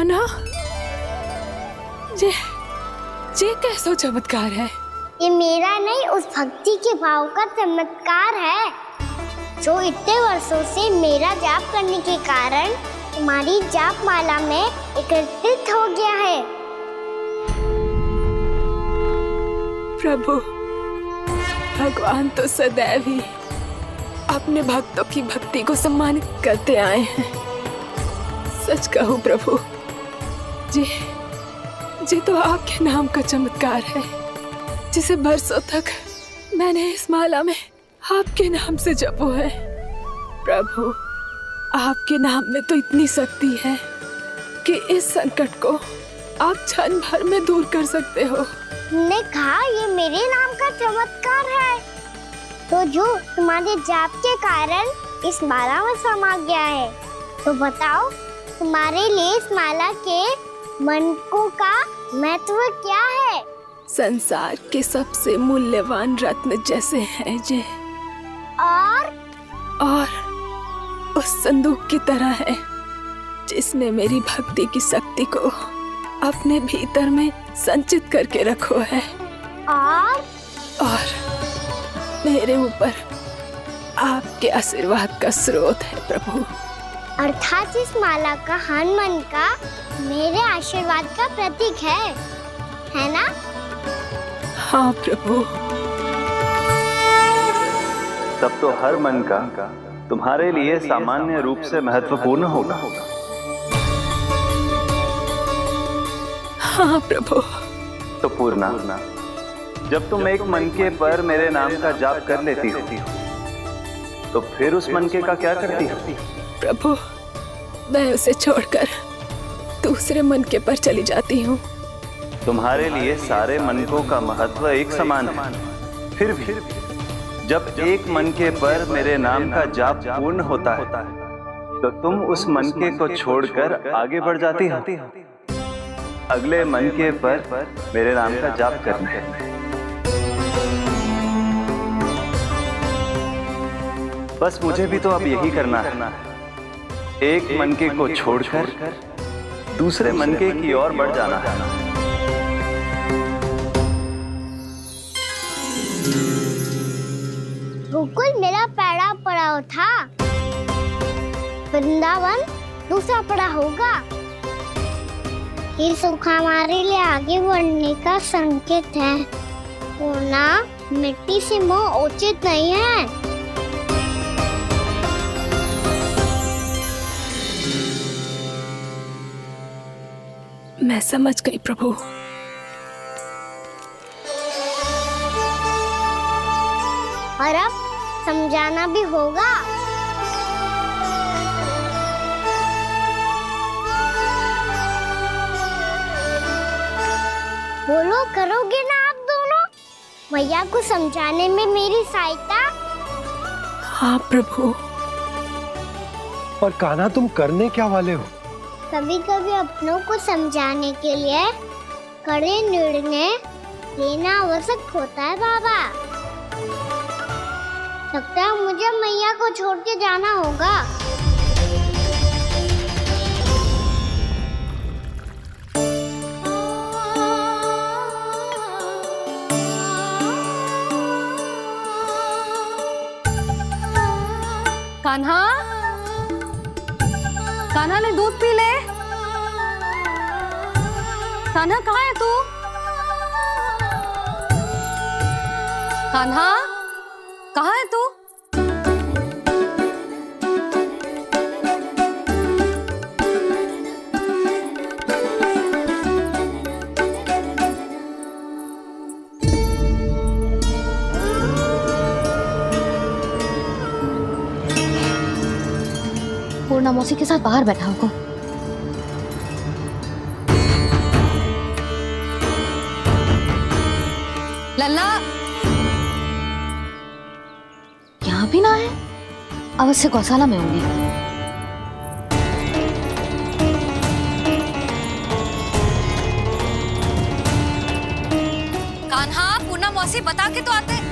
कान्हा, ये कैसा चमत्कार है? ये मेरा नहीं, उस भक्ति के भाव का चमत्कार है जो इतने वर्षों से मेरा जाप करने के कारण तुम्हारी जाप माला में एकत्रित हो गया है। प्रभु, भगवान तो सदैव ही अपने भक्तों की भक्ति को सम्मानित करते आए हैं। सच कहूं प्रभु, जी तो आपके नाम का चमत्कार है, जिसे बरसों तक मैंने इस माला में आपके नाम से जपो है। प्रभु, आपके नाम में तो इतनी शक्ति है कि इस संकट को आप क्षण भर में दूर कर सकते हो। तुमने कहा ये मेरे नाम का चमत्कार है, तो जो तुम्हारे जाप के कारण इस माला में समा गया है, तो बताओ तुम्हारे लिए इस माला के मनकों का महत्व क्या है? संसार के सबसे मूल्यवान रत्न जैसे हैं जे, और उस संदूक की तरह है जिसमें मेरी भक्ति की शक्ति को अपने भीतर में संचित करके रखो है। और मेरे ऊपर आपके आशीर्वाद का स्रोत है प्रभु। अर्थात इस माला का हनुमान का मेरे आशीर्वाद का प्रतीक है ना? हाँ प्रभु। तब तो हर मन का तुम्हारे लिए सामान्य रूप से महत्वपूर्ण होगा। हाँ प्रभु। तो पूर्णा, जब तुम एक मनके पर मेरे नाम का जाप कर लेती हो, तो फिर उस मनके का क्या करती हो? प्रभु, मैं उसे छोड़कर दूसरे मनके पर चली जाती हूँ। तुम्हारे लिए सारे मनकों का महत्व एक समान है। फिर भी जब एक मनके पर मेरे नाम का जाप पूर्ण होता है, तो तुम उस मनके को छोड़कर आगे बढ़ जाती हो अगले मनके पर मेरे नाम का जाप करने। बस मुझे भी तो अब यही करना है, एक मनके को छोड़कर दूसरे मनके की ओर बढ़ जाना है। गोकुल मेरा पहला पड़ाव था, वृंदावन दूसरा पड़ा होगा। ये सुख हमारे लिए आगे बढ़ने का संकेत है। पूर्णा, मिट्टी से मोह उचित नहीं है। मैं समझ गई प्रभु। और अब समझाना भी होगा। बोलो, करोगे ना आप दोनों? भैया को समझाने में मेरी सहायता। हाँ प्रभु। और कान्हा, तुम करने क्या वाले हो? कभी कभी अपनों को समझाने के लिए कड़े निर्णय लेना आवश्यक होता है बाबा। लगता है मुझे मैया को छोड़ के जाना होगा। कान्हा, कान्हा ने दूध पी ले। कान्हा, कहाँ है तू? कान्हा, कहाँ है तू? पूर्णा मौसी के साथ बाहर बैठा होगा। लल्ला, यहाँ भी ना है। अवश्य गौशाला में होंगे। कान्हा, पूर्णा मौसी बता के तो आते।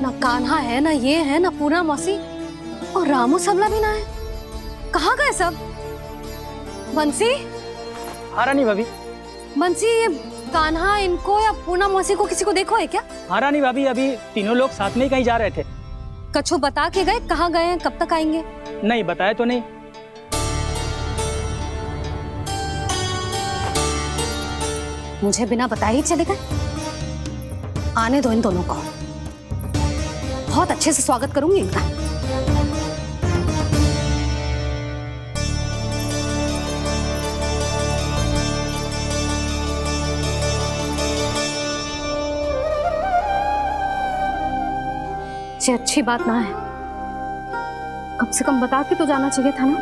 ना कान्हा है, ना ये है, ना पूर्णा मौसी। और रामू सबला भी ना है। कहाँ गए सब? बंसी, हाँ रानी भाभी। बंसी, ये कान्हा इनको या पूना मौसी को किसी को देखो है क्या? हाँ रानी भाभी, अभी तीनों लोग साथ में ही कहीं जा रहे थे। कछु बता के गए कहाँ गए हैं, कब तक आएंगे? नहीं बताया तो नहीं। मुझे बिना बताए ही चले गए। आने दो इन दोनों को, बहुत अच्छे से स्वागत करूंगी इनका। ये अच्छी बात ना है, कम से कम बता के तो जाना चाहिए था ना।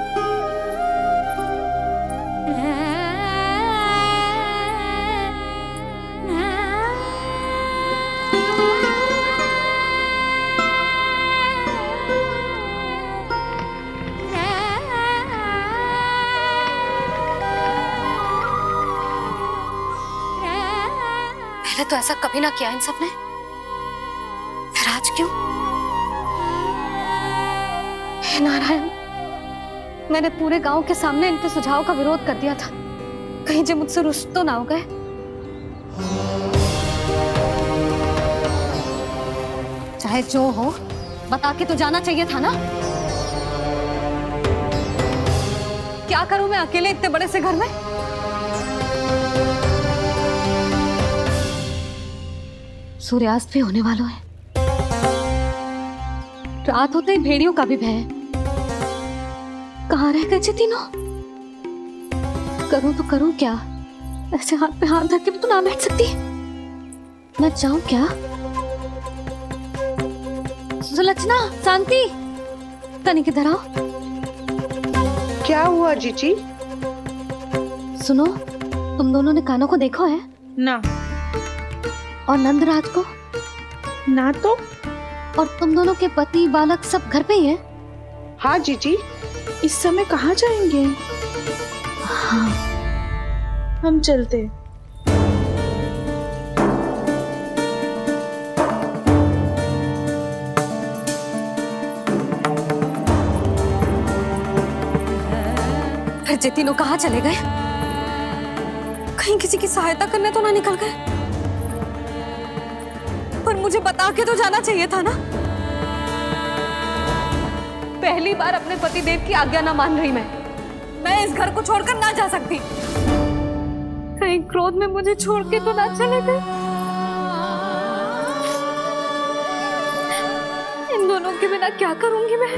पहले तो ऐसा कभी ना किया इन सब ने, फिर आज क्यों? हे नारायण, मैंने पूरे गांव के सामने इनके सुझाव का विरोध कर दिया था, कहीं जो मुझसे रुष्ट तो ना हो गए। चाहे जो हो, बता के तो जाना चाहिए था ना। क्या करूं मैं अकेले इतने बड़े से घर में? सूर्यास्त भी होने वाला है, रात होते ही भेड़ियों का भी भय है। कहाँ रह गए तीनों? करूं तो करूं क्या? ऐसे हाथ पे हाथ धर के भी तो ना बैठ सकती। मैं जाऊं क्या? सुलक्षणा, शांति, तनिक इधर आओ। क्या हुआ जीजी? सुनो, तुम दोनों ने कानों को देखो है? ना। और नंदराज को? ना तो। और तुम दोनों के पति बालक सब घर पे ही है? हाँ जीजी, इस समय कहाँ जाएंगे? हाँ। हम चलते। फिर जे तीनों कहाँ चले गए? कहीं किसी की सहायता करने तो ना निकल गए? पर मुझे बता के तो जाना चाहिए था ना। पहली बार अपने पति देव की आज्ञा ना मान रही मैं इस घर को छोड़कर ना जा सकती। कहीं क्रोध में मुझे छोड़ के तो ना चले गए। इन दोनों के बिना क्या करूंगी मैं?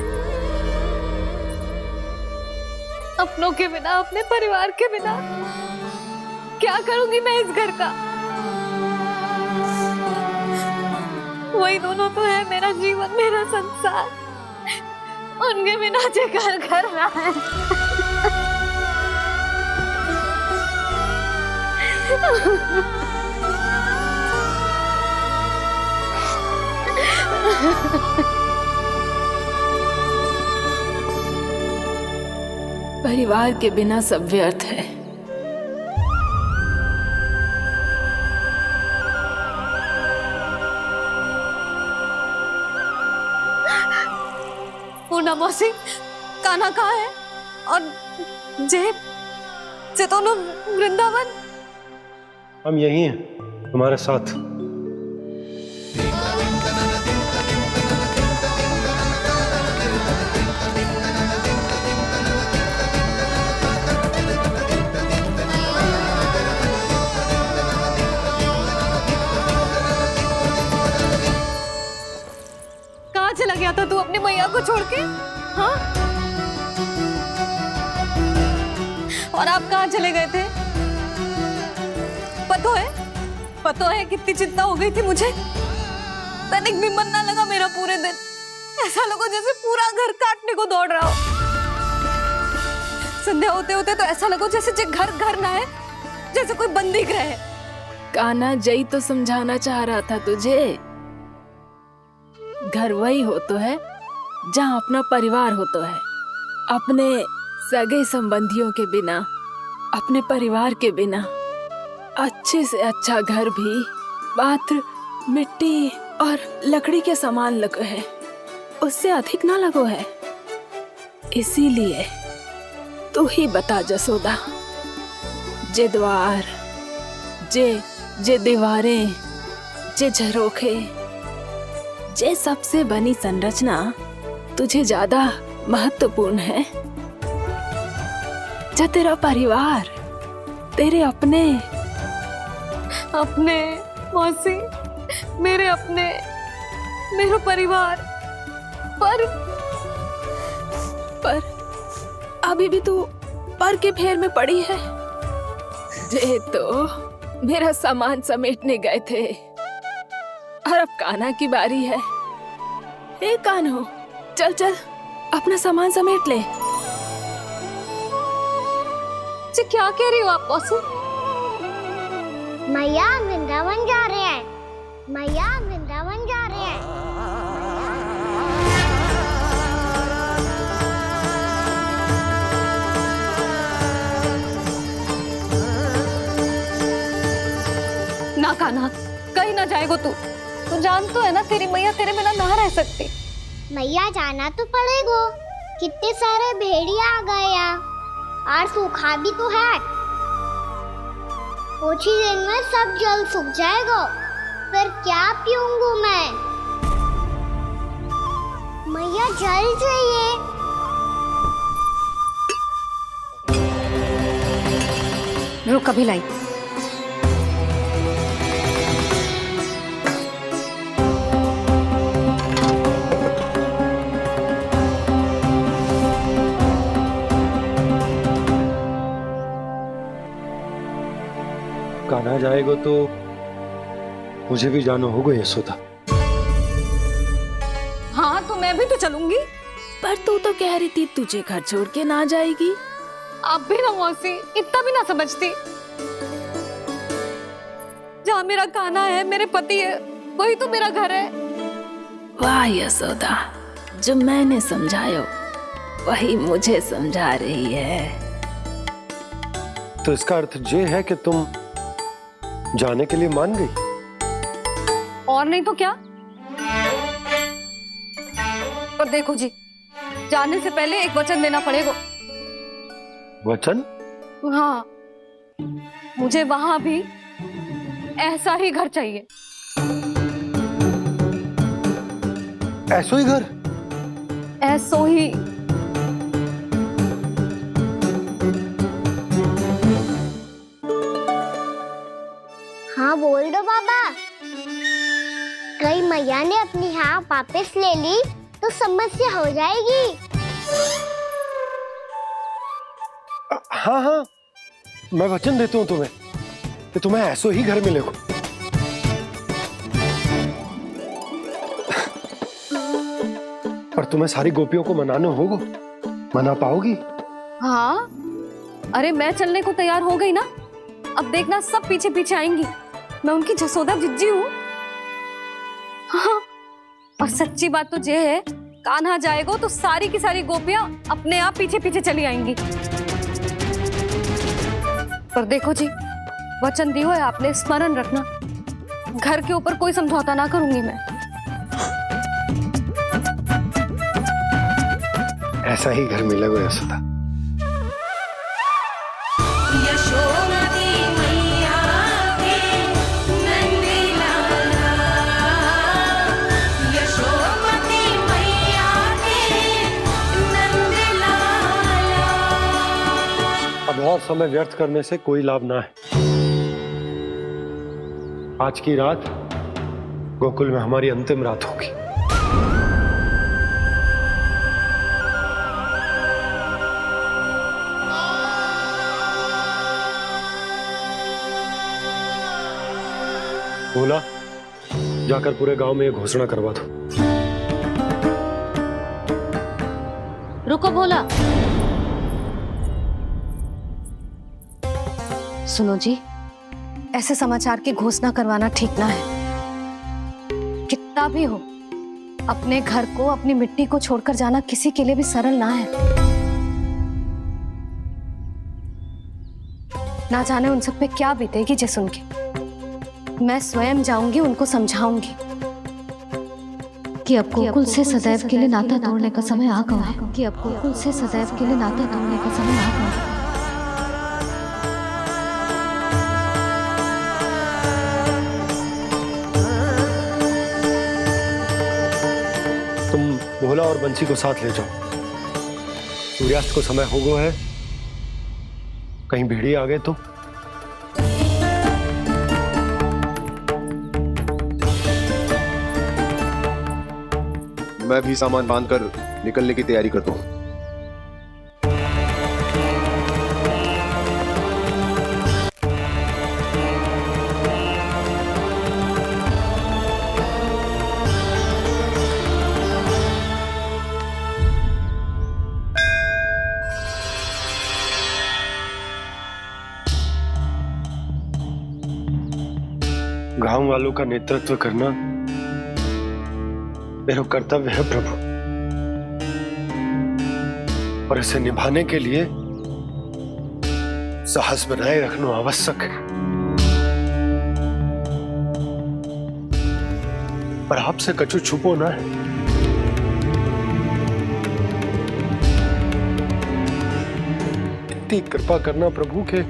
अपनों के बिना, अपने परिवार के बिना क्या करूंगी मैं इस घर का? वही दोनों तो है मेरा जीवन, मेरा संसार। उनके बिना जे घर घर रहा है। परिवार के बिना सब व्यर्थ है। पूना मौसी, कान्हा कहाँ है? और जे दोनों वृंदावन? हम यही हैं, तुम्हारे साथ। कहाँ चला गया था तू अपनी मैया को छोड़ के? हाँ? और आप कहाँ चले गए थे? पता है कितनी चिंता हो गई थी मुझे। तनिक भी मन ना लगा मेरा पूरे दिन। ऐसा लगा जैसे पूरा घर काटने को दौड़ रहा हो। संध्या होते होते तो ऐसा लगा जैसे घर घर ना है, जैसे कोई बंदी गृह है। कान्हा जई तो समझाना चाह रहा था तुझे। घर वही हो तो है जहाँ अपना परिवार हो तो है। अपने सगे संबंधियों के बिना, अपने परिवार के बिना अच्छे से अच्छा घर भी पात्र मिट्टी और लकड़ी के समान लगो है, उससे अधिक ना लगो है। इसीलिए तू ही बता जसोदा, जे द्वार, जे दीवारें, जे झरोखे, जे सबसे बनी संरचना तुझे ज्यादा महत्वपूर्ण है? जो तेरा परिवार, तेरे अपने मौसी, मेरा परिवार, पर अभी भी तू पर के फेर में पड़ी है। जे तो मेरा सामान समेटने गए थे और अब कान्हा की बारी है। ए कान्हो, चल चल अपना सामान समेट ले। जी क्या कह रही हो आप मौसी? मैया वृंदावन जा रहे हैं, मैया वृंदावन जा रहे हैं। ना कान्हा, कहीं ना जाएगो तू जान तो है ना तेरी मैया तेरे बिना ना रह सकती। मैया जाना तो पड़ेगा, कितने सारे भेड़िया आ गए यहाँ और सूखा भी तो है। कुछ ही दिन में सब जल सूख जाएगा, फिर क्या पीऊंगी मैं? मैया जल चाहिए। रुक अभी लाई। कान्हा जाएगा तो मुझे भी जाना होगा यशोदा। हाँ तो मैं भी तो चलूंगी। पर तू तो कह रही थी तुझे घर छोड़ के ना जाएगी। अब भी ना मौसी, इतना भी ना समझती। जहाँ मेरा कान्हा है, मेरे पति है, वही तो मेरा घर है। वाह यशोदा, जो मैंने समझाया वही मुझे समझा रही है। तो इसका अर्थ ये है कि तुम जाने के लिए मान गई? और नहीं तो क्या। पर देखो जी, जाने से पहले एक वचन देना पड़ेगा। वचन? हाँ, मुझे वहां भी ऐसा ही घर चाहिए। ऐसो ही घर? ऐसो ही। हाँ बोल दो बाबा। कहीं मैया ने अपनी हाँ वापस ले ली तो समस्या हो जाएगी। हाँ हाँ, मैं वचन देता हूँ तुम्हें कि तुम्हें ऐसो ही घर मिलेगा। पर तुम्हें सारी गोपियों को मनाना होगा, मना पाओगी? हाँ, अरे मैं चलने को तैयार हो गई ना। अब देखना सब पीछे पीछे आएंगी। मैं उनकी जसोदा जिज्जी हूँ। हाँ, और सच्ची बात तो ये है, कान्हा जाएगा तो सारी की सारी गोपियां अपने आप पीछे पीछे चली आएंगी। पर देखो जी, वचन दियो है आपने, स्मरण रखना। घर के ऊपर कोई समझौता ना करूंगी मैं। ऐसा ही घर मिलेगा यशोदा। अब और समय व्यर्थ करने से कोई लाभ ना है। आज की रात गोकुल में हमारी अंतिम रात होगी। बोला, जाकर पूरे गांव में ये घोषणा करवा दो। रुको भोला। सुनो जी, ऐसे समाचार की घोषणा करवाना ठीक ना है। कितना भी हो, अपने घर को, अपनी मिट्टी को छोड़कर जाना किसी के लिए भी सरल ना है। ना जाने उन सब पे क्या बीतेगी जे सुन के। मैं स्वयं जाऊंगी, उनको समझाऊंगी कि अब गोकुल से सदैव के लिए नाता तोड़ने का समय आ गया है, कि अब गोकुल से सदैव के लिए नाता तोड़ने का समय आ गया है। तुम भोला और बंसी को साथ ले जाओ। सूर्यास्त को समय हो गया है, कहीं भेड़िए आ गए तो। मैं भी सामान बांधकर निकलने की तैयारी करता हूँ। गांव वालों का नेतृत्व करना मेरा कर्तव्य है प्रभु, और इसे निभाने के लिए साहस बनाए रखना आवश्यक है। पर आपसे कछु छुपो ना है। इतनी कृपा करना प्रभु के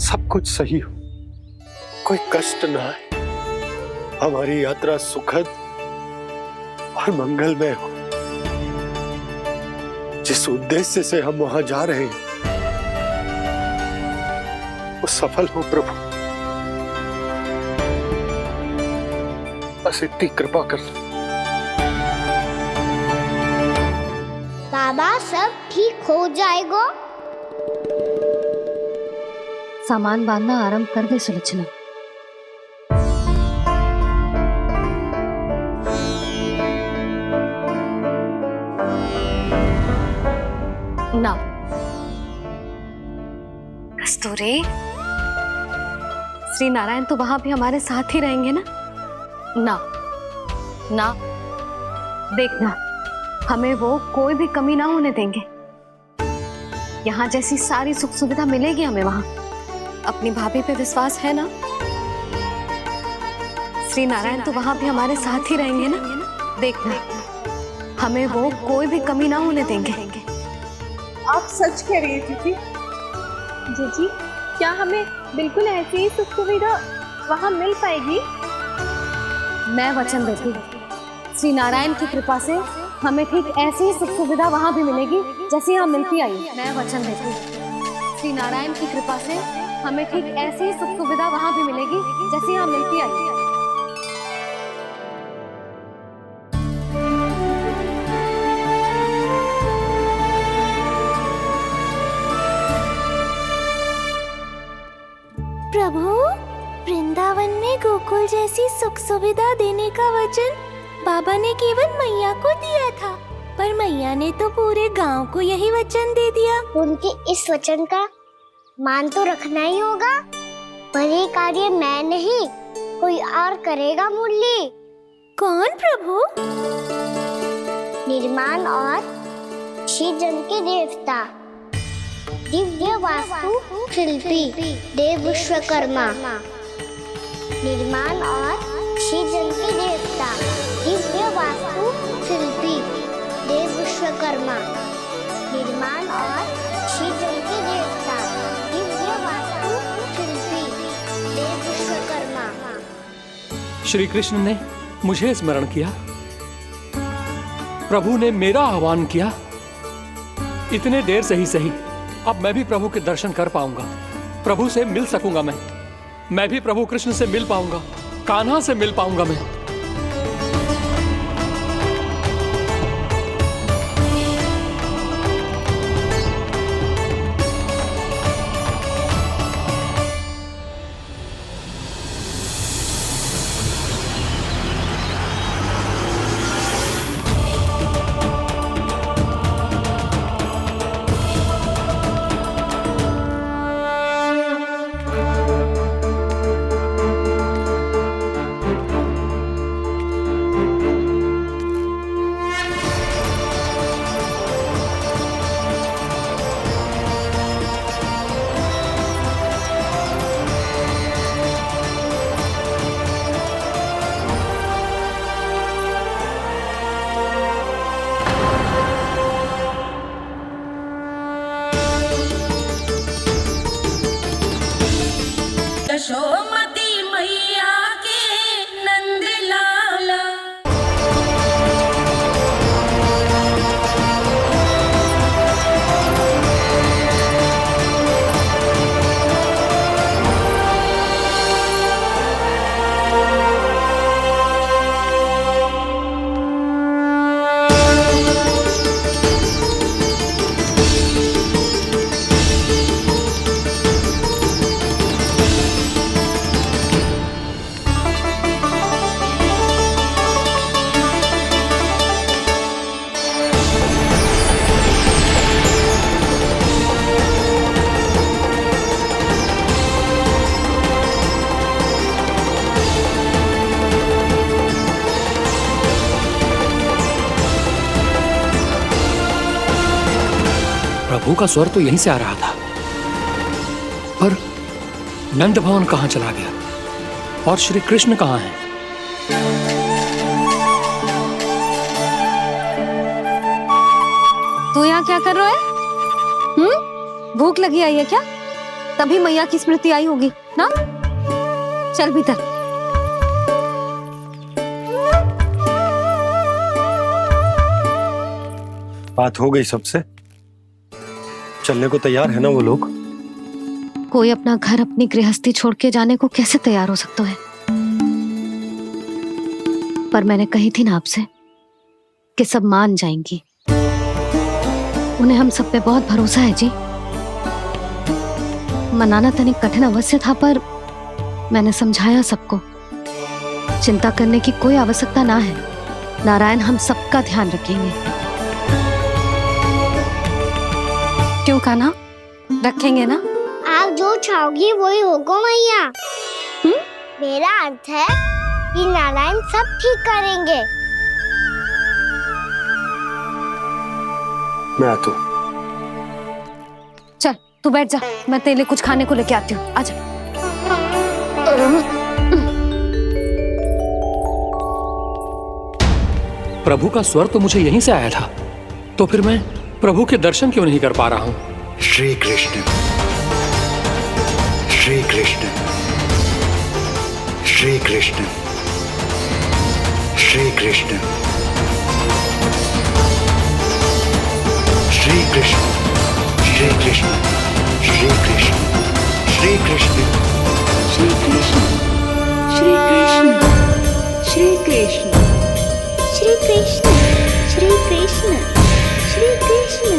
सब कुछ सही हो, कोई कष्ट ना आए, हमारी यात्रा सुखद और मंगलमय हो। जिस उद्देश्य से हम वहां जा रहे हैं वो सफल हो प्रभु, बस इतनी कृपा कर लो। बाबा सब ठीक हो जाएगा। सामान बांधना आरंभ कर दे सुलोचना। ना कस्तूरी, श्री नारायण तो वहां भी हमारे साथ ही रहेंगे ना? ना ना, देखना हमें वो कोई भी कमी ना होने देंगे। यहाँ जैसी सारी सुख सुविधा मिलेगी हमें वहां। अपनी भाभी पे विश्वास है ना? श्री नारायण तो वहां भी हमारे साथ ही रहेंगे ना? देखना हमें वो कोई भी कमी ना होने देंगे। आप सच कह रही है जीजी। जीजी, क्या हमें बिल्कुल ऐसी ही सुख सुविधा वहाँ मिल पाएगी? मैं वचन देती हूँ, श्री नारायण की कृपा से हमें ठीक ऐसी ही सुख सुविधा वहाँ भी मिलेगी जैसी यहाँ मिलती आई। मैं वचन देती हूँ, श्री नारायण की कृपा से हमें ठीक ऐसी ही सुख सुविधा वहाँ भी मिलेगी जैसी यहाँ मिलती आई। प्रभु, वृंदावन में गोकुल जैसी सुख सुविधा देने का वचन बाबा ने केवल मैया को दिया था, पर मैया ने तो पूरे गांव को यही वचन दे दिया। उनके इस वचन का मान तो रखना ही होगा, पर ये कार्य मैं नहीं कोई और करेगा। मुरली कौन प्रभु? निर्माण और सृजन के देवता, दिव्य वास्तु शिल्पी देव विश्वकर्मा। निर्माण और सृजन के देवता, दिव्य वास्तु शिल्पी देव विश्वकर्मा। निर्माण और सृजन के देवता, दिव्य वास्तु शिल्पी देव विश्वकर्मा। श्री कृष्ण ने मुझे स्मरण किया, प्रभु ने मेरा आह्वान किया। इतने देर से ही सही, अब मैं भी प्रभु के दर्शन कर पाऊंगा, प्रभु से मिल सकूंगा। मैं भी प्रभु कृष्ण से मिल पाऊंगा, कान्हा से मिल पाऊंगा मैं। प्रभु का स्वर तो यहीं से आ रहा था, पर नंद भवन कहाँ चला गया और श्री कृष्ण कहाँ हैं? तू यहाँ क्या कर रहा है? भूख लगी आई है क्या? तभी मैया की स्मृति आई होगी ना? चल भीतर। बात हो गई सबसे? चलने को तैयार है ना वो लोग? कोई अपना घर, अपनी गृहस्थी छोड़ के जाने को कैसे तैयार हो सकता है? पर मैंने कही थी ना आपसे कि सब मान जाएंगी। उन्हें हम सब पे बहुत भरोसा है जी। मनाना तनिक कठिन अवश्य था, पर मैंने समझाया सबको। चिंता करने की कोई आवश्यकता ना है। नारायण हम सबका ध्यान रखेंगे। क्यों कान्हा, रखेंगे ना? आप जो चाहोगी वही होगा मैया। मेरा अर्थ है कि नारायण सब ठीक करेंगे। मैं आता हूं। चल तू बैठ जा, मैं तेरे लिए कुछ खाने को लेके आती हूँ। आजा। प्रभु का स्वर तो मुझे यहीं से आया था, तो फिर मैं प्रभु के दर्शन क्यों नहीं कर पा रहा हूँ? श्री कृष्ण, श्री कृष्ण, श्री कृष्ण, श्री कृष्ण, श्री कृष्ण, श्री कृष्ण, श्री कृष्ण, श्री कृष्ण, श्री कृष्ण, श्री कृष्ण, श्री कृष्ण, श्री कृष्ण, श्री कृष्ण, श्री कृष्ण,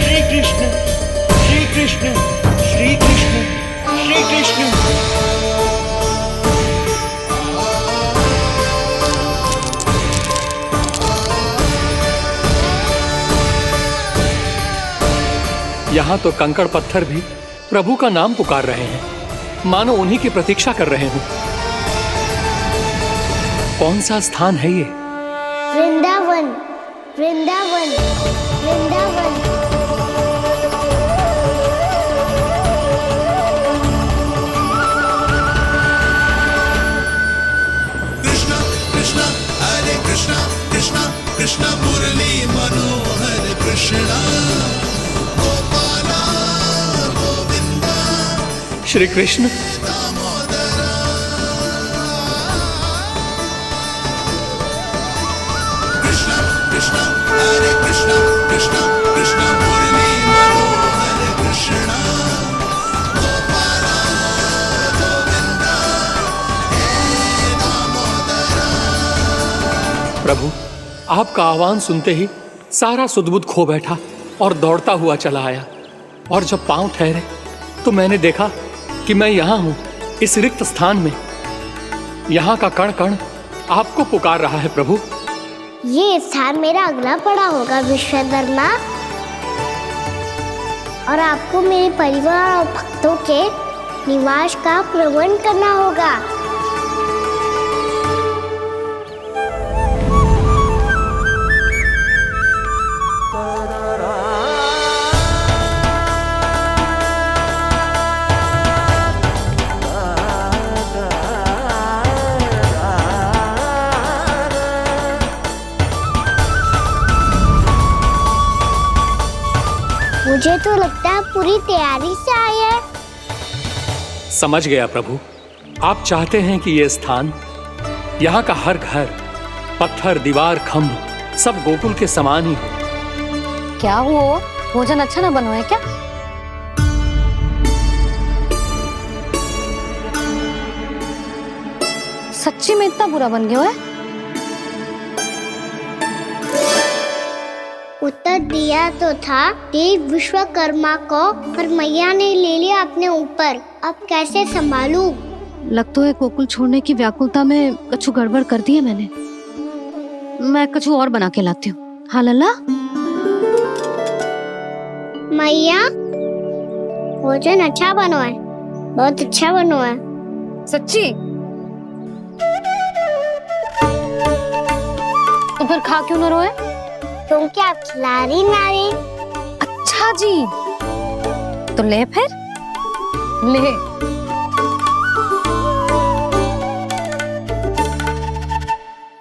श्री कृष्ण, श्री कृष्ण, श्री कृष्ण, श्री कृष्ण। यहाँ तो कंकड़ पत्थर भी प्रभु का नाम पुकार रहे हैं, मानो उन्हीं की प्रतीक्षा कर रहे हों। कौन सा स्थान है ये? वृंदावन, वृंदावन, वृंदावन। कृष्णा कृष्णा हरे कृष्णा, कृष्णा कृष्णा मुरली मनोहर कृष्णा, गोपाला गोविंदा श्री कृष्ण। दामोदरा। कृष्णा कृष्णा हरे कृष्णा, कृष्णा कृष्णा मुरली मनोहर कृष्णा, गोपाला गोविंदा हे दामोदरा। प्रभु, आपका आह्वान सुनते ही सारा सुध-बुध खो बैठा और दौड़ता हुआ चला आया। और जब पांव ठहरे तो मैंने देखा कि मैं यहाँ हूँ, इस रिक्त स्थान में। यहाँ का कण कण आपको पुकार रहा है प्रभु। ये स्थान मेरा अगला पड़ा होगा विश्वकर्मा, और आपको मेरे परिवार और भक्तों के निवास का प्रबंध करना होगा। मुझे तो लगता है पूरी तैयारी से आए हैं। समझ गया प्रभु, आप चाहते हैं कि ये स्थान, यहाँ का हर घर, पत्थर, दीवार, खम्भ सब गोकुल के समान ही हो। क्या हुआ? भोजन अच्छा ना बना है क्या? सच्ची में इतना बुरा बन गया है? उत्तर दिया तो था देव विश्वकर्मा को, पर मैया ने ले लिया अपने ऊपर। अब कैसे संभालूं? लग तो है गोकुल छोड़ने की व्याकुलता में कछु गड़बड़ कर दी है मैंने। मैं कछु और बना के लाती हूँ। हाँ लल्ला? मैया, भोजन अच्छा बनो है, बहुत अच्छा बनो है। सच्ची? तो फिर खा क्यों न रोए? क्योंकि आप खिला रही नारी। अच्छा, अच्छा जी, तो ले फिर ले।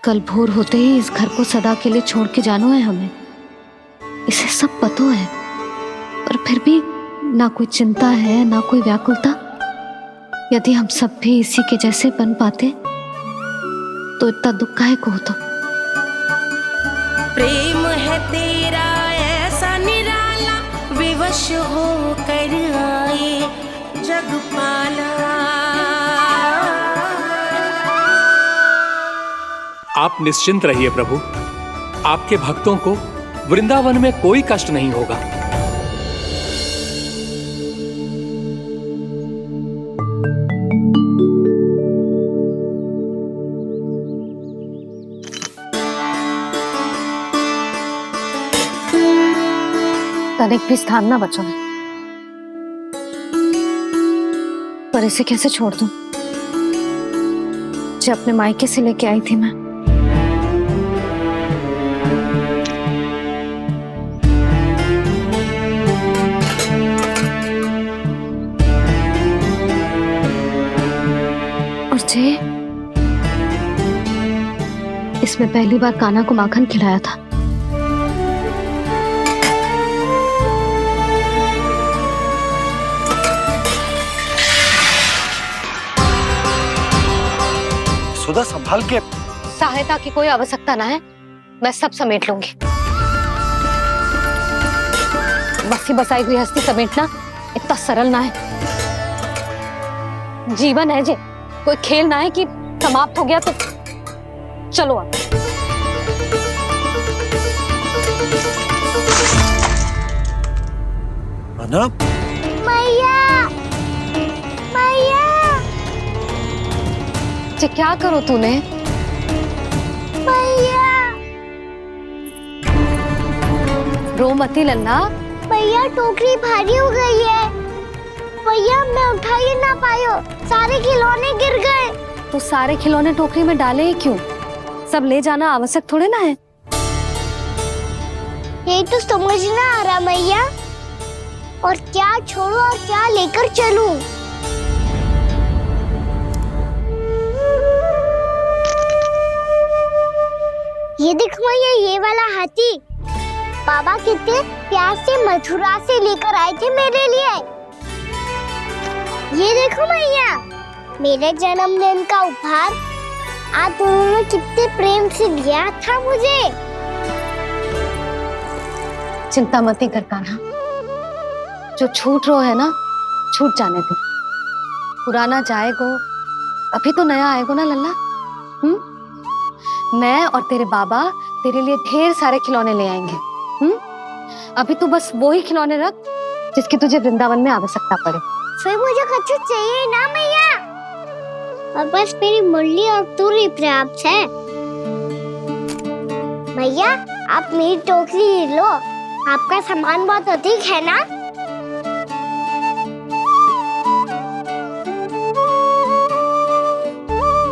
कल भोर होते ही इस घर को सदा के लिए छोड़ के जाना है हमें, इसे सब पता है, पर फिर भी ना कोई चिंता है ना कोई व्याकुलता। यदि हम सब भी इसी के जैसे बन पाते तो इतना दुख काहे को होता। प्रेम है तेरा ऐसा निराला, विवश हो कर आए जग पाला। आप निश्चिंत रहिए प्रभु, आपके भक्तों को वृंदावन में कोई कष्ट नहीं होगा। तनिक भी स्थान ना बचो, पर इसे कैसे छोड़ दूं जो अपने मायके से लेके आई थी मैं। और जे इसमें पहली बार कान्हा को माखन खिलाया था। सुधा संभाल के। सहायता की कोई आवश्यकता ना है, मैं सब समेट लूंगी। बसी बसाई गृहस्थी समेटना इतना सरल ना है। जीवन है जे, कोई खेल ना है कि समाप्त हो गया तो चलो अब। अना? मैया, मैया, जे क्या करो तूने? मैया, रो मती लल्ला। भैया टोकरी भारी हो गई है। भैया मैं उठा ही ना पायो, सारे खिलौने गिर गए। तो सारे खिलौने टोकरी में डाले ही क्यों? सब ले जाना आवश्यक थोड़े ना है। यही तो समझ ना आ रहा मैया, और क्या छोड़ू और क्या लेकर चलूं? ये देख मैया, ये वाला हाथी बाबा कितने प्यार से मथुरा से लेकर आए थे मेरे लिए। ये देखो मैया, मेरे जन्मदिन का उपहार आप दोनों ने कितने प्रेम से दिया था मुझे। चिंता मत कर कान्हा, जो छूट रो है ना छूट जाने दे। पुराना जाएगो, अभी तो नया आएगो ना लल्ला। मैं और तेरे बाबा तेरे लिए ढेर सारे खिलौने ले आएंगे। अभी तू बस वो ही खिलौने रख जिसकी तुझे वृंदावन में आवश्यकता पड़े। फिर मुझे कुछ चाहिए ना मैया, और बस मेरी मुरली और तुरी पर्याप्त है। भैया आप मेरी टोकरी लो, आपका सामान बहुत अधिक है ना।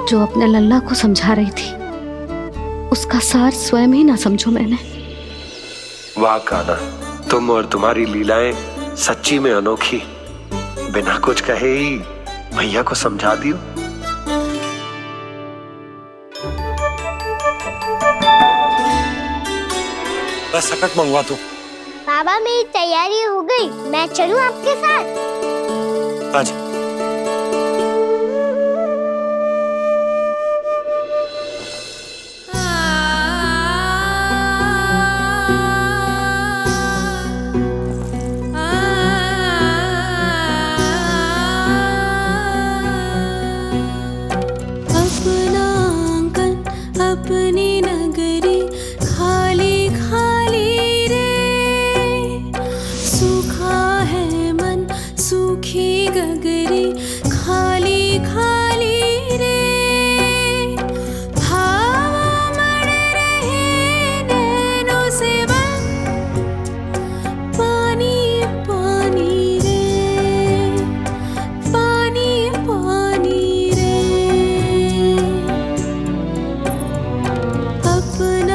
जो अपने लल्ला को समझा रही थी उसका सार स्वयं ही ना समझो मैंने। वाह कान्हा, तुम और तुम्हारी लीलाएं सच्ची में अनोखी। बिना कुछ कहे ही भैया को समझा दियो। बस सकट मंगवा दो। बाबा मेरी तैयारी हो गई, मैं चलूं आपके साथ? आजा। अपनी नगरी खाली खाली रे, सूखा है मन सूखी गगरी खाली खाली रे, हवा मर रहे नैनों से बन पानी पानी रे, पानी पानी रे। अपना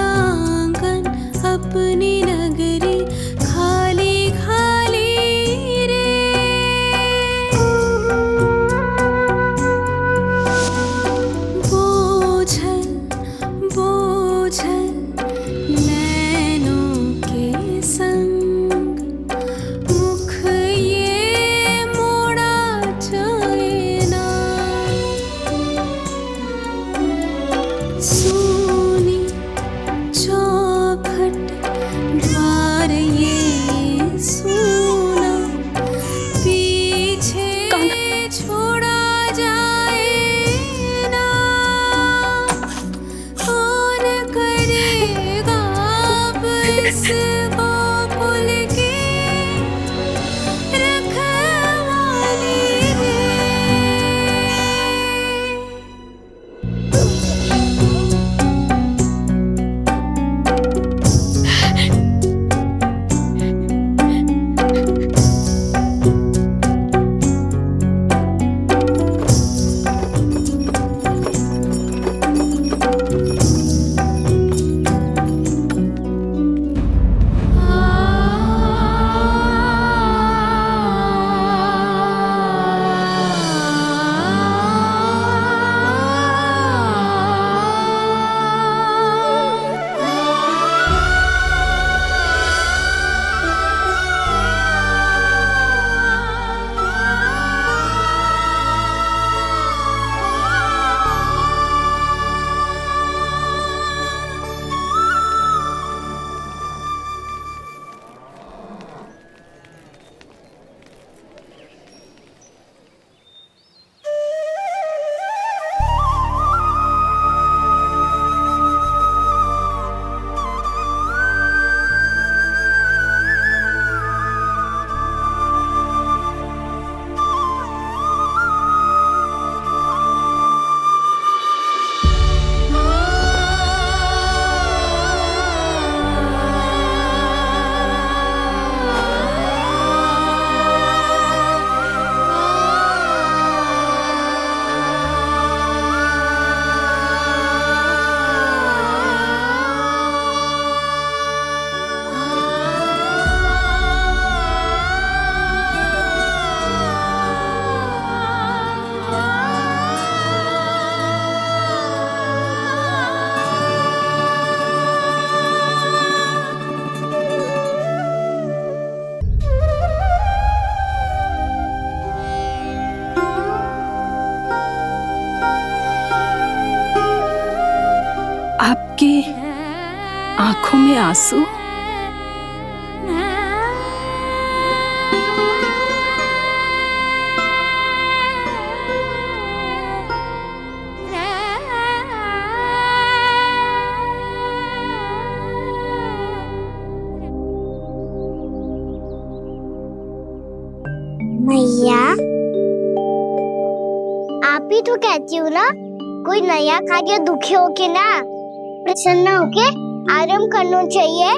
आपकी आंखों में आंसू? मैया, आप ही तो कहती हो ना, कोई नया कार्य दुखी होके ना प्रसन्न होके आराम करना चाहिए।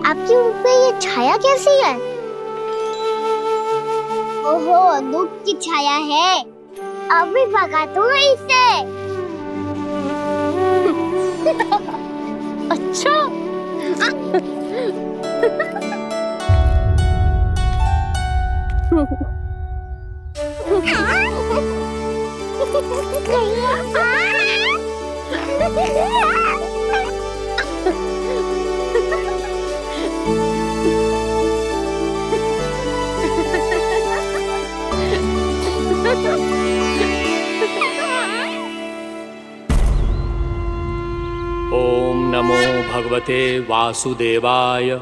आपके मुंह पे ये छाया कैसी है? ओहो, दुख की छाया है। अभी भगा दूं इसे। अच्छा। ओम नमो भगवते वासुदेवाय।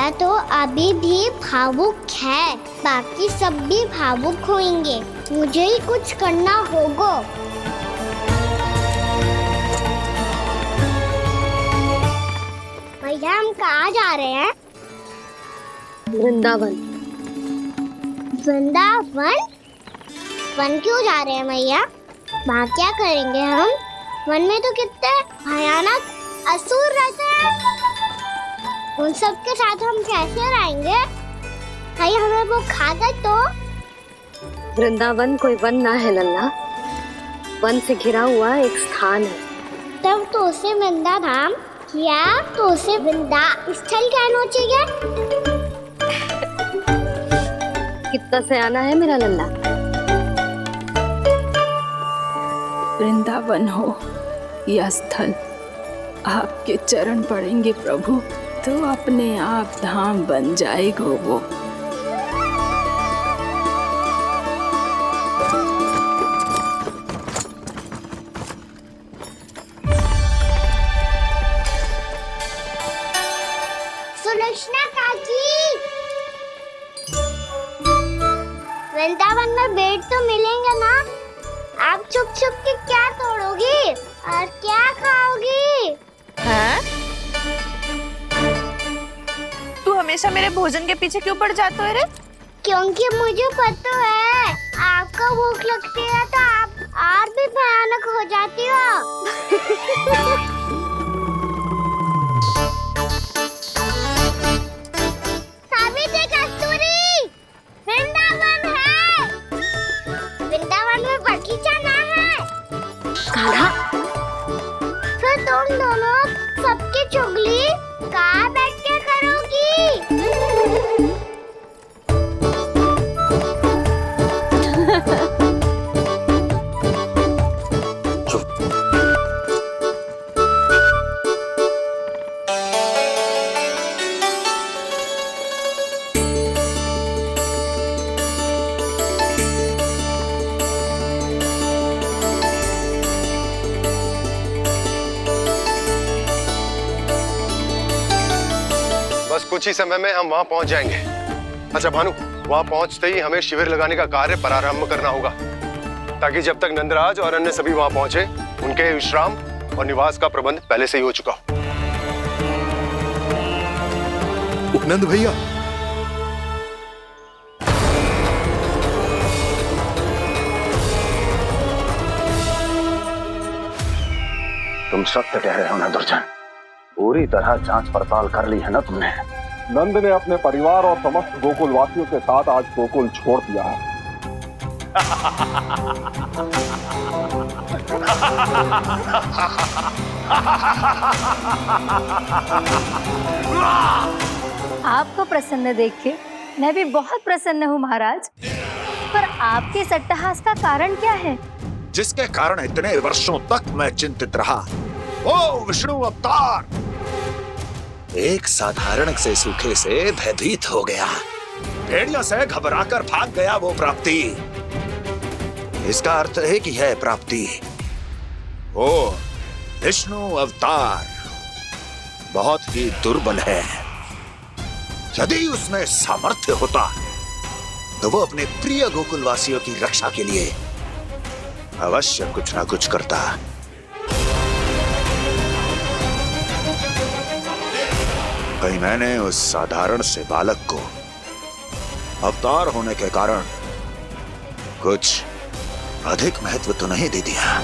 भैया तो अभी भी भावुक है, बाकी सब भी भावुक होंगे। मुझे ही कुछ करना होगा। भैया हम कहाँ जा रहे हैं? वृंदावन। वृंदावन? वन क्यों जा रहे हैं भैया? वहाँ क्या करेंगे हम? वन में तो कितने भयानक असुर रहते हैं। उन सब के साथ हम कैसे रहेंगे? भाई हमें वो खा गए तो? वृंदावन कोई वन ना है लल्ला, वन से घिरा हुआ एक स्थान है। तब तो उसे वृंदा धाम या तो उसे वृंदा स्थल कहना चाहिए। कितना सयाना है मेरा लल्ला। वृंदावन हो या स्थल, आपके चरण पड़ेंगे प्रभु तो अपने आप धाम बन जाएगा वो। सुलक्षणा काकी, वृंदावन में बेट तो मिलेंगे ना? आप छुप छुप के क्या तोड़ोगी और क्या खाओगी? हाँ? तू हमेशा मेरे भोजन के पीछे क्यों पड़ जाता है रे? क्योंकि मुझे पता है आपको भूख लगती है तो आप और भी भयानक हो जाती हो। सावित्री, कस्तूरी, वृंदावन है। वृंदावन में बगीचा ना है। कान्हा, फिर तुम दोनों सबकी चुगली कहाँ बैठ के करोगी? बस कुछ ही समय में हम वहां पहुंच जाएंगे। अच्छा भानु, वहां पहुंचते ही हमें शिविर लगाने का कार्य प्रारंभ करना होगा, ताकि जब तक नंदराज और अन्य सभी वहां पहुंचे उनके विश्राम और निवास का प्रबंध पहले से ही हो चुका हो। नंद भैया, तुम सत्य कह रहे हो ना दुर्जन, पूरी तरह जांच पड़ताल कर ली है ना तुमने? नंद ने अपने परिवार और समस्त गोकुल वासियों के साथ आज गोकुल छोड़ दिया है। आपको प्रसन्न देख के मैं भी बहुत प्रसन्न हूँ महाराज, पर आपके इस अट्टहास का कारण क्या है? जिसके कारण इतने वर्षों तक मैं चिंतित रहा, ओ विष्णु अवतार, एक साधारण से सूखे से भयभीत हो गया, भेड़ियों से घबराकर भाग गया वो प्राप्ति। इसका अर्थ है कि यह प्राप्ति ओ विष्णु अवतार बहुत ही दुर्बल है। यदि उसमें सामर्थ्य होता तो वो अपने प्रिय गोकुलवासियों की रक्षा के लिए अवश्य कुछ ना कुछ करता। कहीं मैंने उस साधारण से बालक को अवतार होने के कारण कुछ अधिक महत्व तो नहीं दे दिया।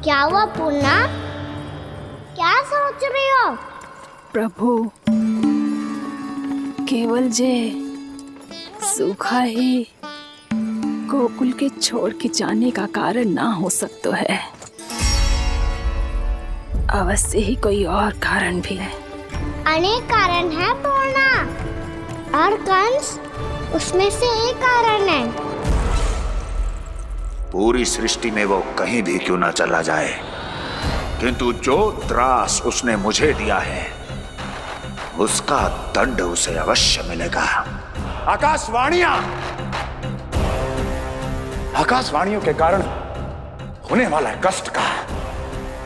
क्या हुआ पूर्णा? क्या सोच रही हो? प्रभु, केवल जे सूखा ही गोकुल के छोड़ के जाने का कारण ना हो सकता है, अवश्य ही कोई और कारण भी है। अनेक कारण है पूर्णा, और कंस उसमें से एक कारण है। पूरी सृष्टि में वो कहीं भी क्यों ना चला जाए, किंतु जो त्रास उसने मुझे दिया है उसका दंड उसे अवश्य मिलेगा। आकाशवाणियों के कारण होने वाला कष्ट का,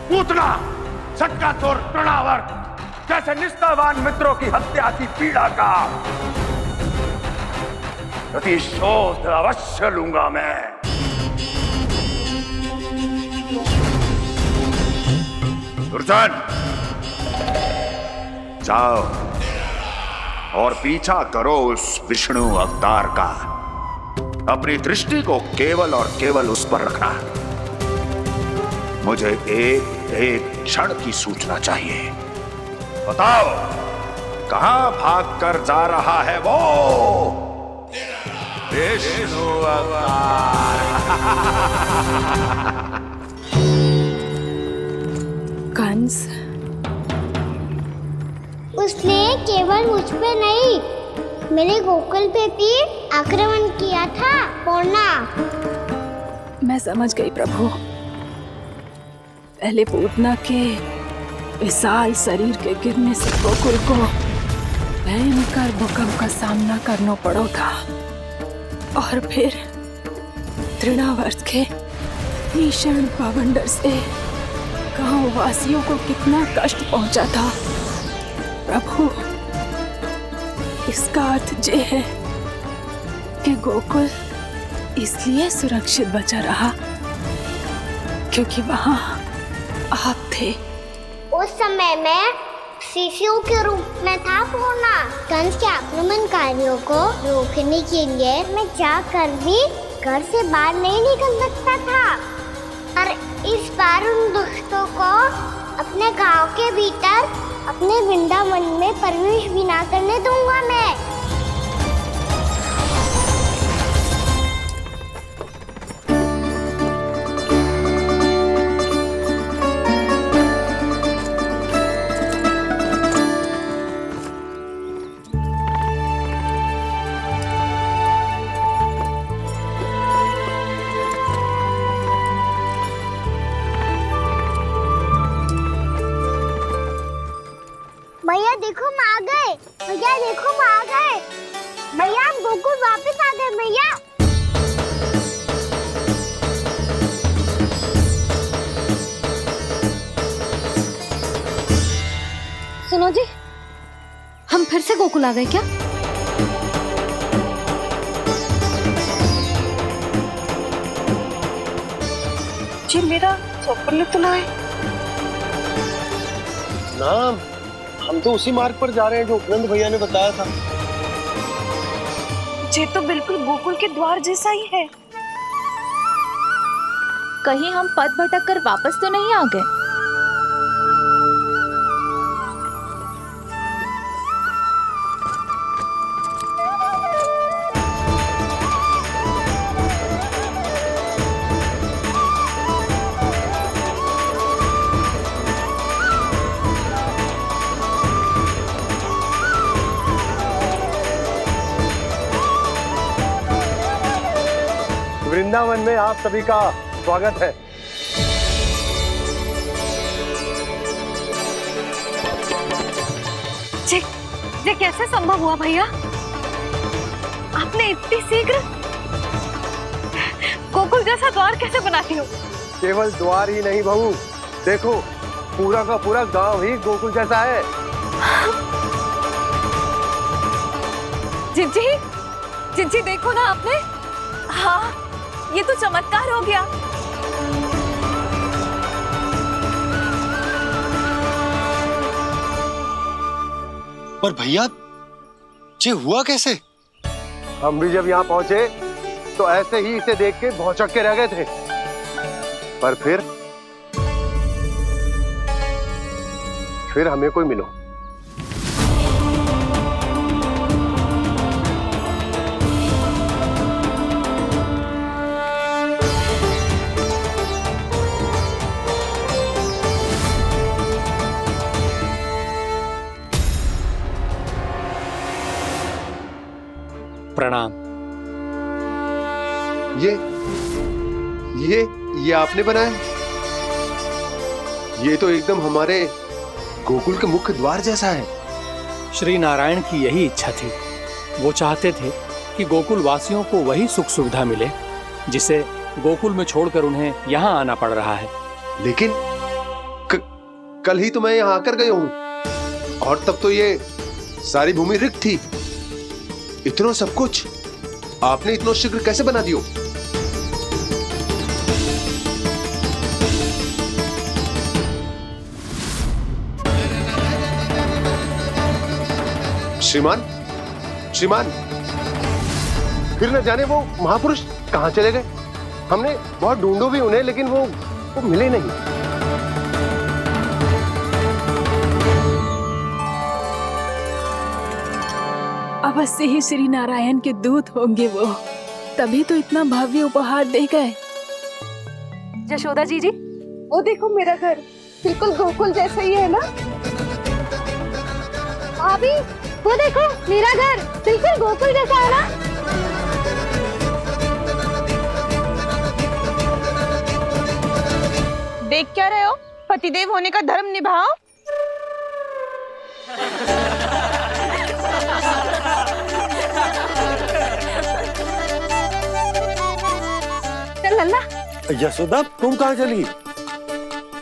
पूतना, सटका चोर, तृणावर जैसे निष्ठावान मित्रों की हत्या की पीड़ा का प्रतिशोध अवश्य लूंगा मैं। दुर्जन, जाओ और पीछा करो उस विष्णु अवतार का। अपनी दृष्टि को केवल और केवल उस पर रखना। मुझे एक एक क्षण की सूचना चाहिए। बताओ, कहां भाग कर जा रहा है वो विष्णु अवतार? कंस, उसने केवल मुझ पे नहीं, मेरे गोकुल पे भी आक्रमण किया था। पूर्णा, मैं समझ गई प्रभु। पहले पूतना के विशाल शरीर के गिरने से गोकुल को भयंकर भूकंप का सामना करना पड़ा था, और फिर तृणावर्त के भीषण पावंडर से गांव वासियों को कितना कष्ट पहुंचा था। प्रभु, इसका अर्थ ये है कि गोकुल इसलिए सुरक्षित बचा रहा क्योंकि वहां आप थे। उस समय मैं शिशु के रूप में था पूर्णा। कंस के आक्रमणकारियों को रोकने के लिए मैं जाकर भी घर से बाहर नहीं निकल सकता था, और इस बार उन दुष्टों को अपने गांव के भीतर, अपने वृंदावन में प्रवेश भी ना करने दूंगा मैं। भैया देखो हम आ गए। भैया देखो हम आ गए। भैया हम गोकुल वापस आ गए। भैया सुनो जी, हम फिर से गोकुल आ गए क्या? जी मेरा स्वप्न तो ना है। ना, हम तो उसी मार्ग पर जा रहे हैं जो उपनंद भैया ने बताया था। ये तो बिल्कुल गोकुल के द्वार जैसा ही है। कहीं हम पथ भटक कर वापस तो नहीं आ गए? वृंदावन में आप सभी का स्वागत है। ये कैसे संभव हुआ भैया? आपने इतनी शीघ्र गोकुल जैसा द्वार कैसे बनाती हो? केवल द्वार ही नहीं बहू, देखो पूरा का पूरा गांव ही गोकुल जैसा है। जिज्जी, जिज्जी देखो ना आपने। हाँ, ये तो चमत्कार हो गया। पर भैया, ये हुआ कैसे? हम भी जब यहाँ पहुंचे तो ऐसे ही इसे देख के भौचक के रह गए थे, पर फिर हमें कोई मिलो। प्रणाम। ये आपने बनाया? ये तो एकदम हमारे गोकुल के मुख्य द्वार जैसा है। श्री नारायण की यही इच्छा थी। वो चाहते थे कि गोकुल वासियों को वही सुख सुविधा मिले जिसे गोकुल में छोड़कर उन्हें यहाँ आना पड़ रहा है। लेकिन कल ही तो मैं यहाँ आकर गया हूँ और तब तो ये सारी भूमि रिक्त थी। इतना सब कुछ आपने इतना शीघ्र कैसे बना दियो? श्रीमान, श्रीमान, फिर न जाने वो महापुरुष कहां चले गए। हमने बहुत ढूंढो भी उन्हें, लेकिन वो मिले नहीं। अवश्य ही श्री नारायण के दूत होंगे वो, तभी तो इतना भव्य उपहार दे गए। यशोदा जी, वो देखो मेरा घर बिल्कुल गोकुल जैसा ही है ना। भाभी, वो देखो मेरा घर बिल्कुल गोकुल जैसा है ना। देख क्या रहे हो? पतिदेव होने का धर्म निभाओ। चल लल्ला। यशोदा, तुम कहाँ चली?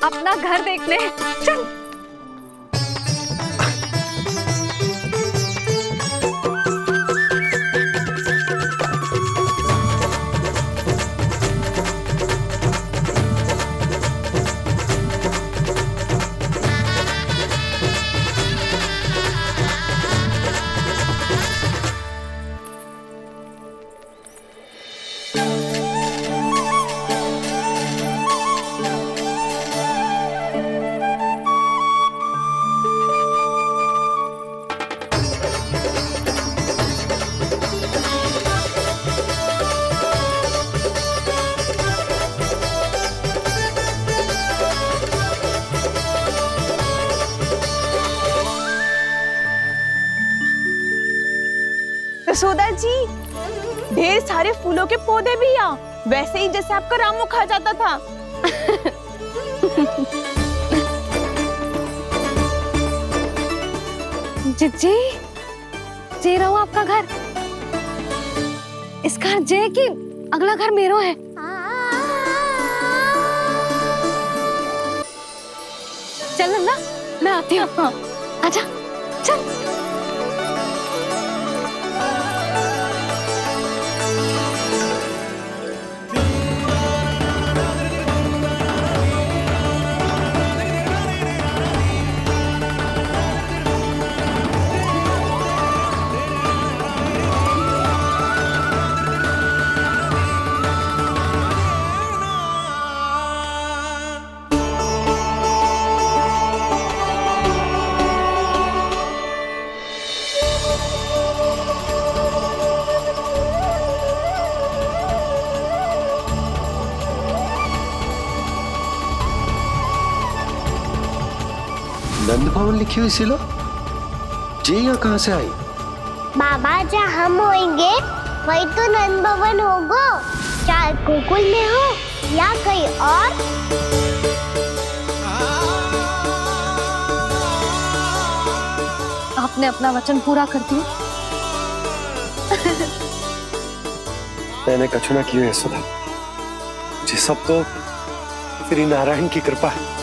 अपना घर देखने चल। यशोदा जी, ढेर सारे फूलों के पौधे भी यहाँ, वैसे ही जैसे आपका रामू खा जाता था। जी, जे रहो आपका घर। इस घर जे की अगला घर मेरो है। चल ना, मैं आती हूँ। आजा, चल। नंद भवन लिखी हुई सिलो, जे यहाँ कहाँ से आई? बाबा, जहाँ हम होंगे वही तो नंद भवन होगा। चाहे गोकुल में हो या कहीं और। आपने अपना वचन पूरा कर दिया। मैंने कछु ना किया यशोदा, ये सब तो श्री नारायण की कृपा है।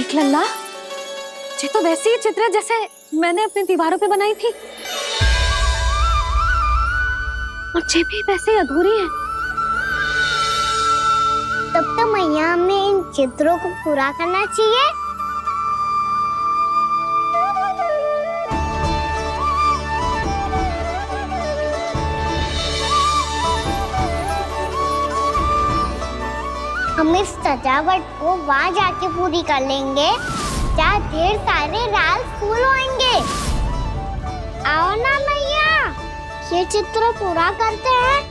देख लल्ला, ये तो वैसी ही चित्र है जैसे मैंने अपनी दीवारों पे बनाई थी, और ये भी वैसे ही अधूरी है। तब तो मैया हमें इन चित्रों को पूरा करना चाहिए। हम इस सजावट को वहाँ जाके पूरी कर लेंगे जहाँ ढेर सारे लाल फूल होंगे। आओ ना मैया, ये चित्र पूरा करते हैं।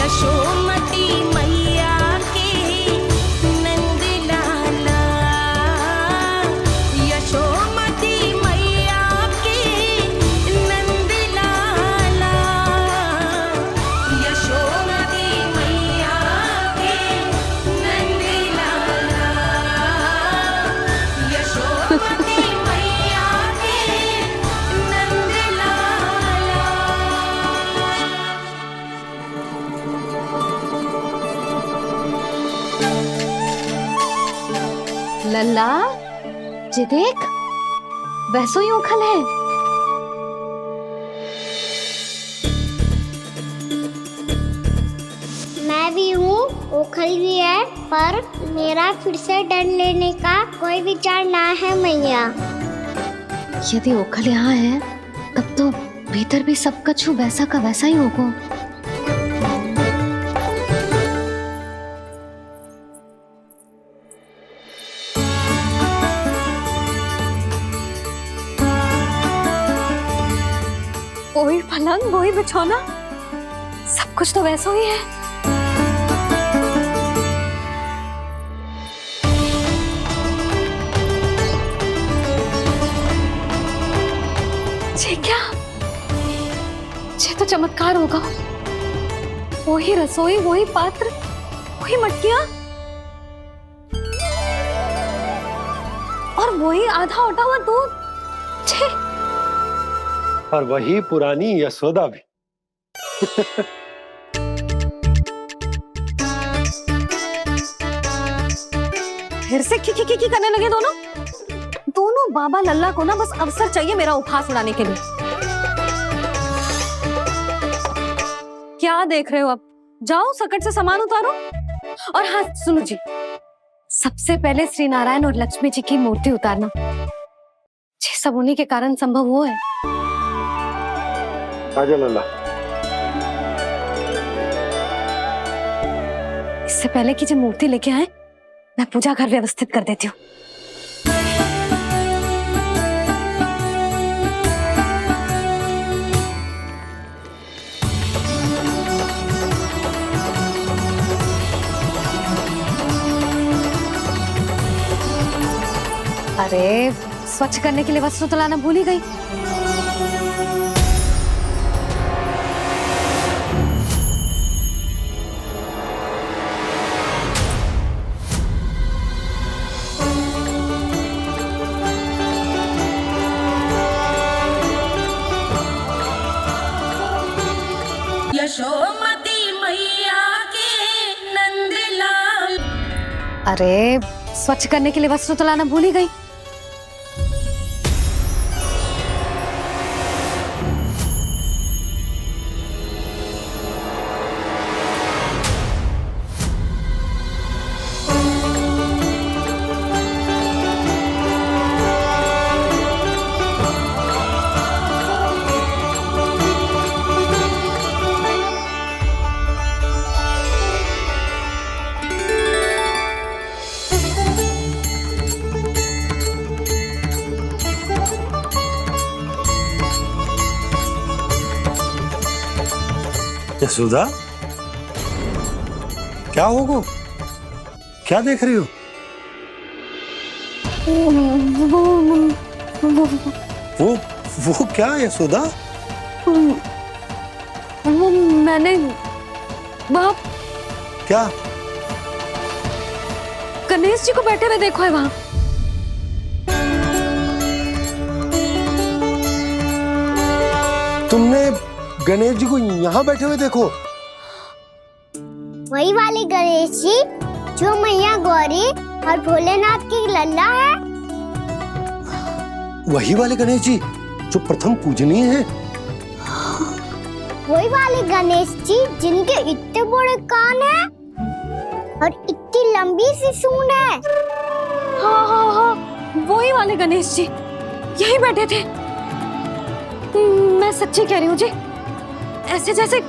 यशोमती मैया के नंद लाला, यशोमती मैया के नंद लाला, यशोमती मैया के नंद लाला, यशोमती मैया के नंद लाला। लल्ला, ये देख, वैसो ही उखल है। मैं भी हूँ, ओखल भी है, पर मेरा फिर से डर लेने का कोई विचार ना है मैया। यदि ओखल यहाँ है, तब तो भीतर भी सब कछु वैसा का वैसा ही होगा। वही पलंग, वही बिछौना, सब कुछ तो वैसा ही है। ये क्या? ये तो चमत्कार होगा। वही रसोई, वही पात्र, वही मटकियां, और वही आधा उटा हुआ दूध। छे, और वही पुरानी यशोदा भी। फिर से की करने लगे दोनों। दोनों बाबा लल्ला को ना बस अवसर चाहिए मेरा उपहास उड़ाने के लिए। क्या देख रहे हो? अब जाओ, सकट से सामान उतारो। और हाँ सुनो जी, सबसे पहले श्री नारायण और लक्ष्मी जी की मूर्ति उतारना। ये सब उन्हीं के कारण संभव हुआ है। आजा लल्ला। इससे पहले कि जो मूर्ति लेके आए, मैं पूजा घर व्यवस्थित कर देती हूँ। अरे, स्वच्छ करने के लिए वस्त्र तो लाना भूल ही गई। यशोमती मैया के नंद लाल। अरे, स्वच्छ करने के लिए वस्त्र तो लाना भूल ही गई। यशोदा, क्या होगा? क्या देख रही हो? वो क्या है यशोदा? वो मैंने वहाँ क्या? गणेश जी को बैठे हुए देखो है वहाँ। तुमने गणेश जी को यहाँ बैठे हुए देखो? वही वाले गणेश जी जो मैया गौरी और भोलेनाथ की लल्ला है। वही वाले गणेश जी जो प्रथम पूजनीय हैं? वही वाले गणेश जी जिनके इतने बड़े कान हैं और इतनी लंबी सी सूंड है। हाँ हाँ हाँ, वही वाले गणेश जी यही बैठे थे। मैं सच्ची कह रही हूँ जी, ऐसे जैसे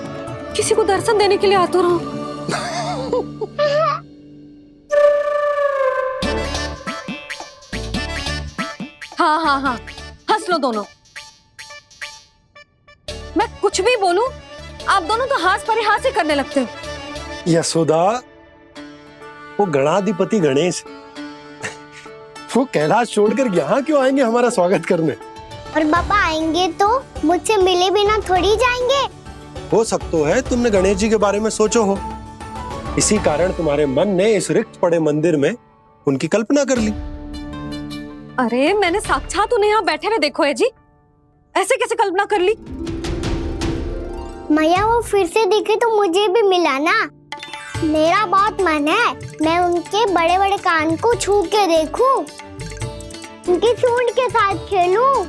किसी को दर्शन देने के लिए आतुर हूँ। हाँ हाँ हाँ, हंस लो दोनों। मैं कुछ भी बोलूं, आप दोनों तो हाथ पर ही हाथ से करने लगते हो। यशोदा, वो गणाधिपति गणेश वो कैलाश छोड़कर यहाँ क्यों आएंगे हमारा स्वागत करने? और पापा आएंगे तो मुझसे मिले बिना थोड़ी जाएंगे। हो सकता है तुमने गणेश जी के बारे में सोचो हो, इसी कारण तुम्हारे मन ने इस रिक्त पड़े मंदिर में उनकी कल्पना कर ली। अरे मैंने साक्षात उन्हें यहाँ बैठे हुए देखो है जी, ऐसे कैसे कल्पना कर ली? मैया वो फिर से दिखे तो मुझे भी मिला ना। मेरा बहुत मन है मैं उनके बड़े बड़े कान को छू के देखूं, उनकी सूंड के साथ खेलूं।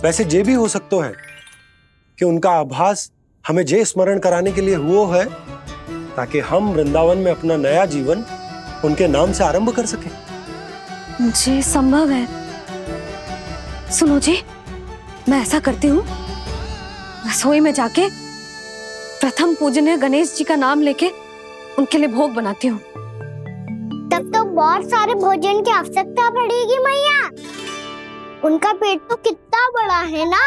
वैसे ये भी हो सकता है कि उनका आभास हमें जे स्मरण कराने के लिए हुआ है ताकि हम वृंदावन में अपना नया जीवन उनके नाम से आरंभ कर सकें। जी संभव है। सुनो जी, मैं ऐसा करती हूँ, रसोई में जाके प्रथम पूजनीय गणेश जी का नाम लेके उनके लिए भोग बनाती हूँ। तब तो बहुत सारे भोजन की आवश्यकता पड़ेगी मैया। उनका पेट तो कितना बड़ा है ना।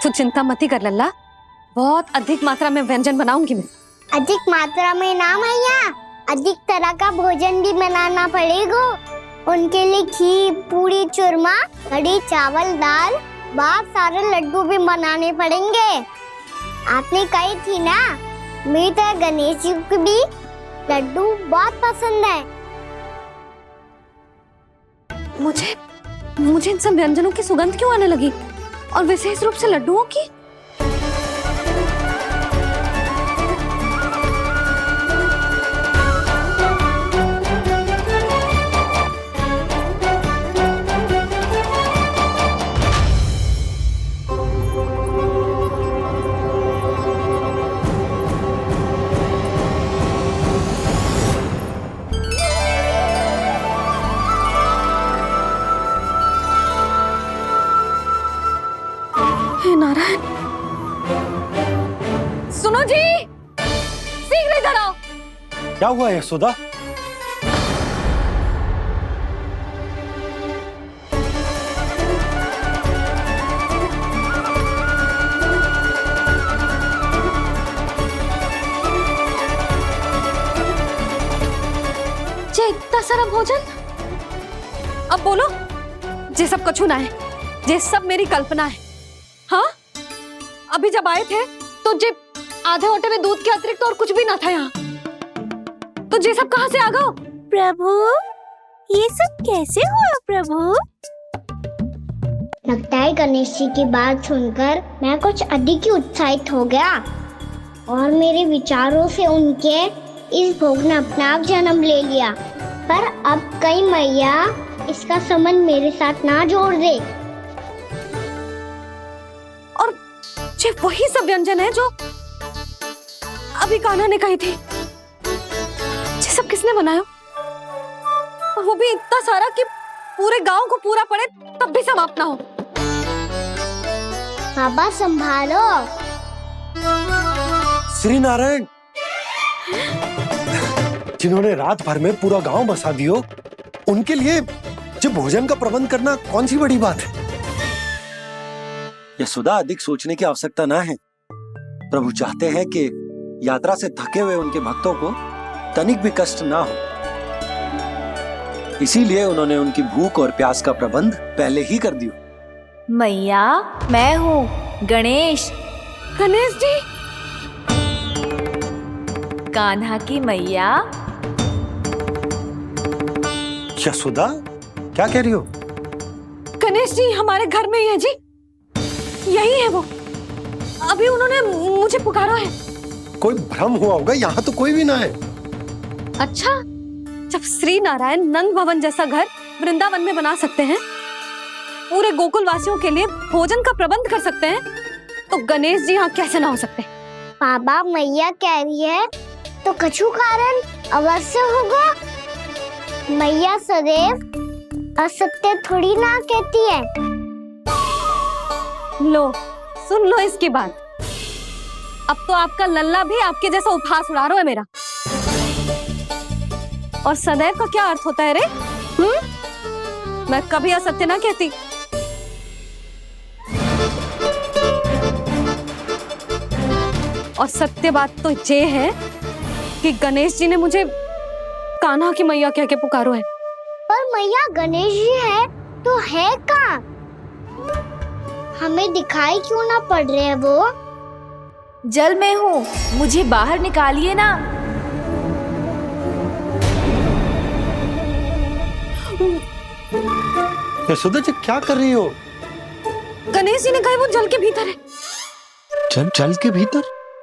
तू चिंता मत ही कर लल्ला, बहुत अधिक मात्रा में व्यंजन बनाऊंगी मैं। अधिक मात्रा में ना मैया, अधिक तरह का भोजन भी बनाना पड़ेगा। उनके लिए खीर, पूरी, चूरमा, कढ़ी, चावल, दाल, बहुत सारे लड्डू भी बनाने पड़ेंगे। आपने कही थी ना, मेरी तरह गणेश जी को भी लड्डू बहुत पसंद है। मुझे इन सब व्यंजनों की सुगंध क्यों आने लगी, और विशेष रूप से लड्डुओं की? नारायण, सुनो जी, शीघ्र इधर आओ। क्या हुआ यशोदा? जे इतना सारा भोजन, अब बोलो, जे सब कछु ना है, जे सब मेरी कल्पना है। हाँ, अभी जब आए थे तो जे आधे ओटे में दूध के अतिरिक्त और कुछ भी ना था यहाँ, तो जे सब कहाँ से आ गए? प्रभु, ये सब कैसे हुआ प्रभु? लगता है गणेश जी की बात सुनकर मैं कुछ अधिक ही उत्साहित हो गया और मेरे विचारों से उनके इस भोग ने अपना आप जन्म ले लिया। पर अब कई मैया इसका संबंध मेरे साथ ना जोड़ दे। ये वही सब व्यंजन है जो अभी कान्हा ने कही थी। ये सब किसने बनाया? और वो भी इतना सारा कि पूरे गांव को पूरा पड़े तब भी समाप्त ना हो। बाबा संभालो। श्री नारायण, जिन्होंने रात भर में पूरा गांव बसा दियो, उनके लिए जो भोजन का प्रबंध करना कौन सी बड़ी बात है? यशोदा, अधिक सोचने की आवश्यकता ना है। प्रभु चाहते हैं कि यात्रा से थके हुए उनके भक्तों को तनिक भी कष्ट ना हो। इसीलिए उन्होंने उनकी भूख और प्यास का प्रबंध पहले ही कर दिया। मैया, मैं हूँ गणेश। गणेश जी, कान्हा की मैया। यशोदा, क्या कह रही हो? गणेश जी हमारे घर में ही है जी, यही है वो। अभी उन्होंने मुझे पुकारा है। कोई भ्रम हुआ होगा, यहाँ तो कोई भी ना है। अच्छा, जब श्री नारायण नंद भवन जैसा घर वृंदावन में बना सकते हैं, पूरे गोकुल वासियों के लिए भोजन का प्रबंध कर सकते हैं, तो गणेश जी यहाँ कैसे ना हो सकते? बाबा, मैया कह रही है तो कछु कारण अवश्य होगा। मैया सदैव असत्य थोड़ी ना कहती है। लो, सुन लो इसकी बात। अब तो आपका लल्ला भी आपके जैसा उपहास उड़ा रहा है मेरा। और सदैव का क्या अर्थ होता है रे? मैं कभी असत्य ना कहती। और सत्य बात तो ये है कि गणेश जी ने मुझे कान्हा की मैया कह के पुकारो है। पर मैया गणेश जी है तो है कहाँ? हमें दिखाई क्यों ना पड़ रहे हैं वो? जल में हूँ, मुझे बाहर निकालिए ना। यशोदा जी, क्या कर रही हो? गणेश जी ने कहा वो जल के भीतर है। जल के भीतर?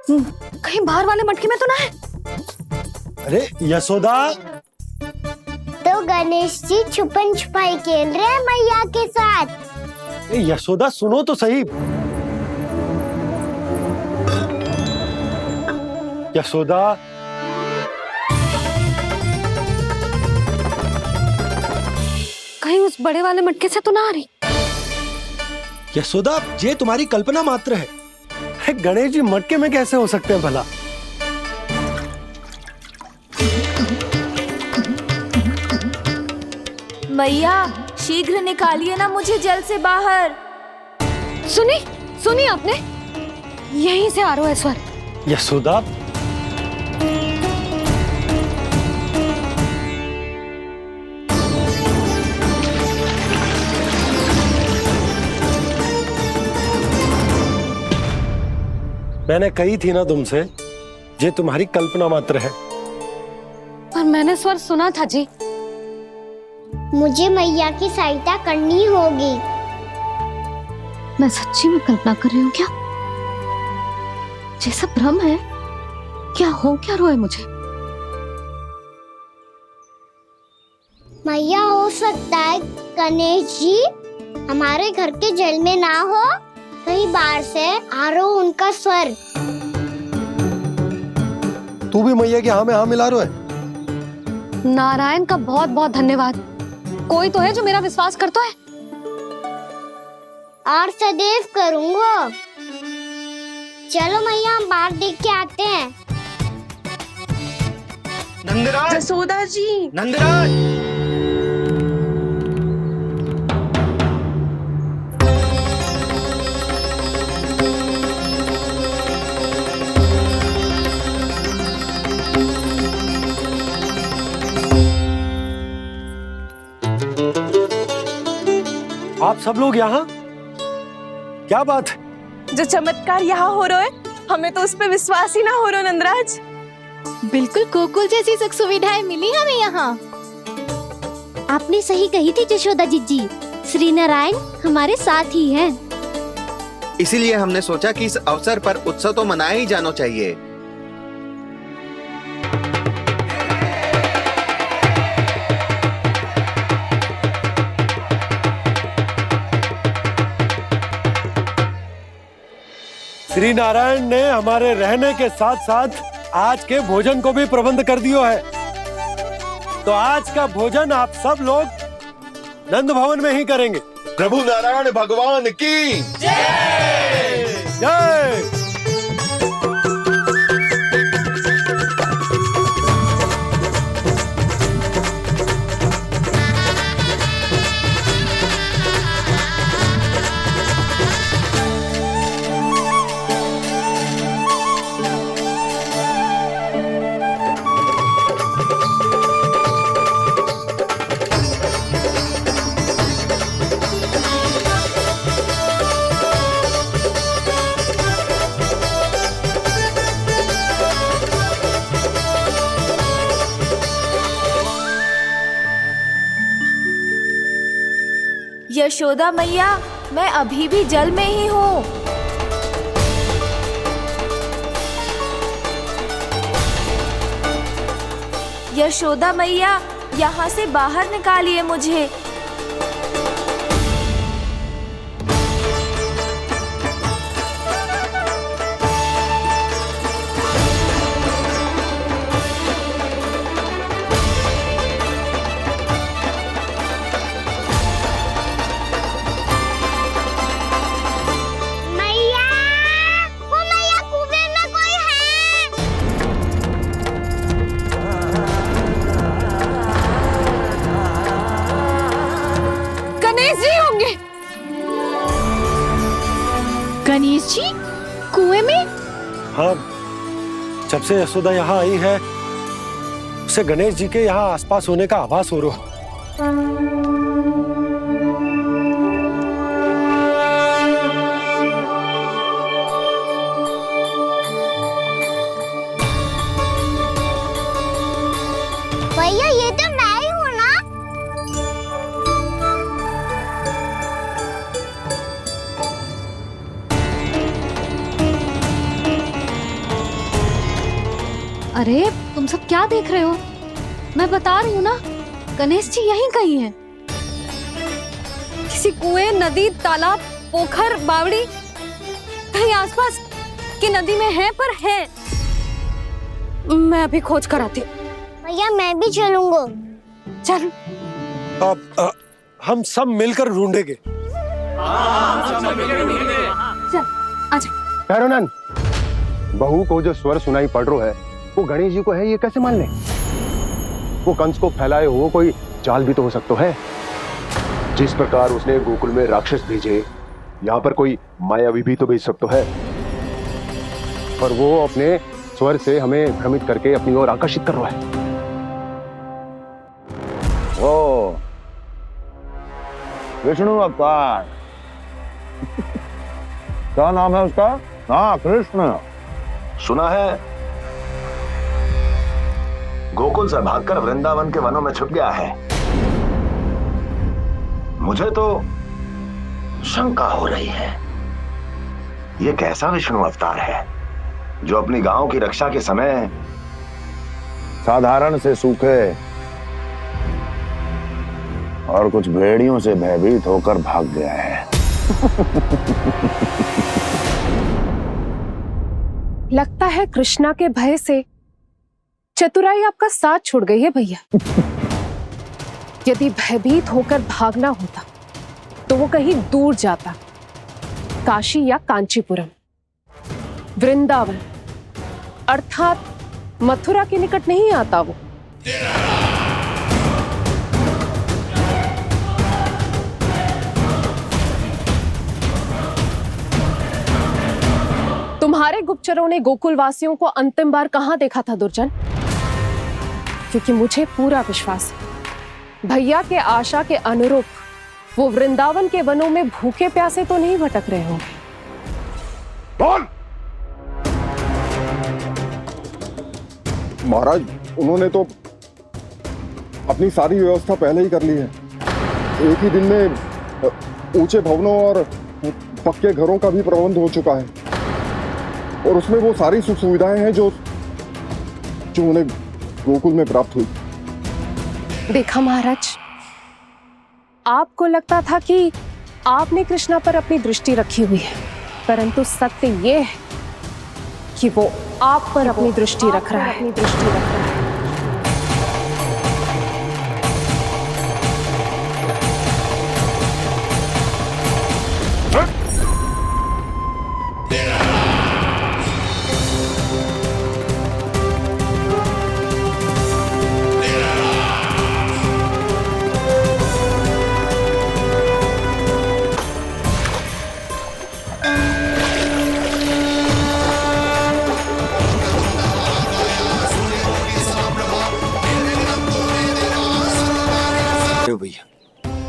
कहीं बाहर वाले मटके में तो ना है? अरे यशोदा! तो गणेश जी छुपन छुपाई खेल रहे हैं मैया के साथ। यशोदा, सुनो तो सही। यशोदा, कहीं उस बड़े वाले मटके से तो ना आ रही? यशोदा, ये तुम्हारी कल्पना मात्र है। गणेश जी मटके में कैसे हो सकते हैं भला? मैया, शीघ्र निकालिए ना मुझे जल से बाहर। सुनी आपने? यहीं से आ रहा है स्वर। यशोदा, मैंने कही थी ना तुमसे, ये तुम्हारी कल्पना मात्र है। पर मैंने स्वर सुना था जी। मुझे मैया की सहायता करनी होगी। मैं सच्ची में कल्पना कर रही हूँ क्या? जैसा भ्रम है क्या? हो क्या रहा है मुझे? मैया, हो सकता है गणेश जी हमारे घर के जल में ना हो, कहीं बाहर से आ रहा हो उनका स्वर। तू भी मैया के हाँ में हाँ मिला रहा है। नारायण का बहुत बहुत धन्यवाद। कोई तो है जो मेरा विश्वास करता है। और सदैव करूंगा। चलो मैया, हम बाहर देख के आते हैं। नंदराज, जसोदा जी, नंदराज, आप सब लोग यहाँ? क्या बात है? जो चमत्कार यहाँ हो रहा है, हमें तो उस पे विश्वास ही ना हो रहा नंदराज। बिल्कुल गोकुल जैसी सुख सुविधाएं मिली हमें यहाँ। आपने सही कही थी जशोदा जीजी, श्री नारायण हमारे साथ ही हैं। इसीलिए हमने सोचा कि इस अवसर पर उत्सव तो मनाया ही जाना चाहिए। श्री नारायण ने हमारे रहने के साथ साथ आज के भोजन को भी प्रबंध कर दियो है। तो आज का भोजन आप सब लोग नंद भवन में ही करेंगे। प्रभु नारायण भगवान की जय जय। यशोदा मैया, मैं अभी भी जल में ही हूँ। यशोदा मैया, यहाँ से बाहर निकालिए मुझे। गणेश जी कुएं में? हाँ, जब से यशोदा यहाँ आई है उसे गणेश जी के यहाँ आसपास होने का आभास हो रहा। भैया ये तो मैं ही हूँ ना। अरे तुम सब क्या देख रहे हो? मैं बता रही हूँ ना, गणेश जी यहीं कहीं हैं। किसी कुएं, नदी, तालाब, पोखर, बावड़ी कहीं आसपास की नदी में है, पर है। मैं अभी खोज कर आती हूँ। भैया मैं भी चलूंगा। चल। अब हम सब मिलकर ढूंढेंगे। चल आजा। भैरवनंद, बहू को जो स्वर सुनाई पड़ रहा है वो गणेश जी को है, ये कैसे मान ले? वो कंस को फैलाए हुए कोई जाल भी तो हो सकता है। जिस प्रकार उसने गोकुल में राक्षस भेजे, यहाँ पर कोई मायावी भी तो भेज सकता है। पर वो अपने स्वर से हमें भ्रमित करके अपनी ओर आकर्षित कर रहा है। ओ विष्णु अवतार। क्या नाम है उसका? हाँ, कृष्ण। सुना है गोकुल से भागकर वृंदावन के वनों में छुप गया है। मुझे तो शंका हो रही है, ये कैसा विष्णु अवतार है जो अपनी गांव की रक्षा के समय साधारण से सूखे और कुछ भेड़ियों से भयभीत होकर भाग गया है। लगता है कृष्णा के भय से चतुराई आपका साथ छोड़ गई है भैया। यदि भयभीत होकर भागना होता तो वो कहीं दूर जाता, काशी या कांचीपुरम, वृंदावन अर्थात मथुरा के निकट नहीं आता वो। तुम्हारे गुप्तचरों ने गोकुल वासियों को अंतिम बार कहां देखा था दुर्जन? क्योंकि मुझे पूरा विश्वास है भैया के आशा के अनुरूप वो वृंदावन के वनों में भूखे प्यासे तो नहीं भटक रहे होंगे। बोल! महाराज, उन्होंने तो अपनी सारी व्यवस्था पहले ही कर ली है। एक ही दिन में ऊंचे भवनों और पक्के घरों का भी प्रबंध हो चुका है, और उसमें वो सारी सुख सुविधाएं हैं जो उन्हें गोकुल में प्राप्त हुई। देखा महाराज, आपको लगता था कि आपने कृष्णा पर अपनी दृष्टि रखी हुई है, परंतु सत्य ये है कि वो आप पर अपनी दृष्टि रख रहा है।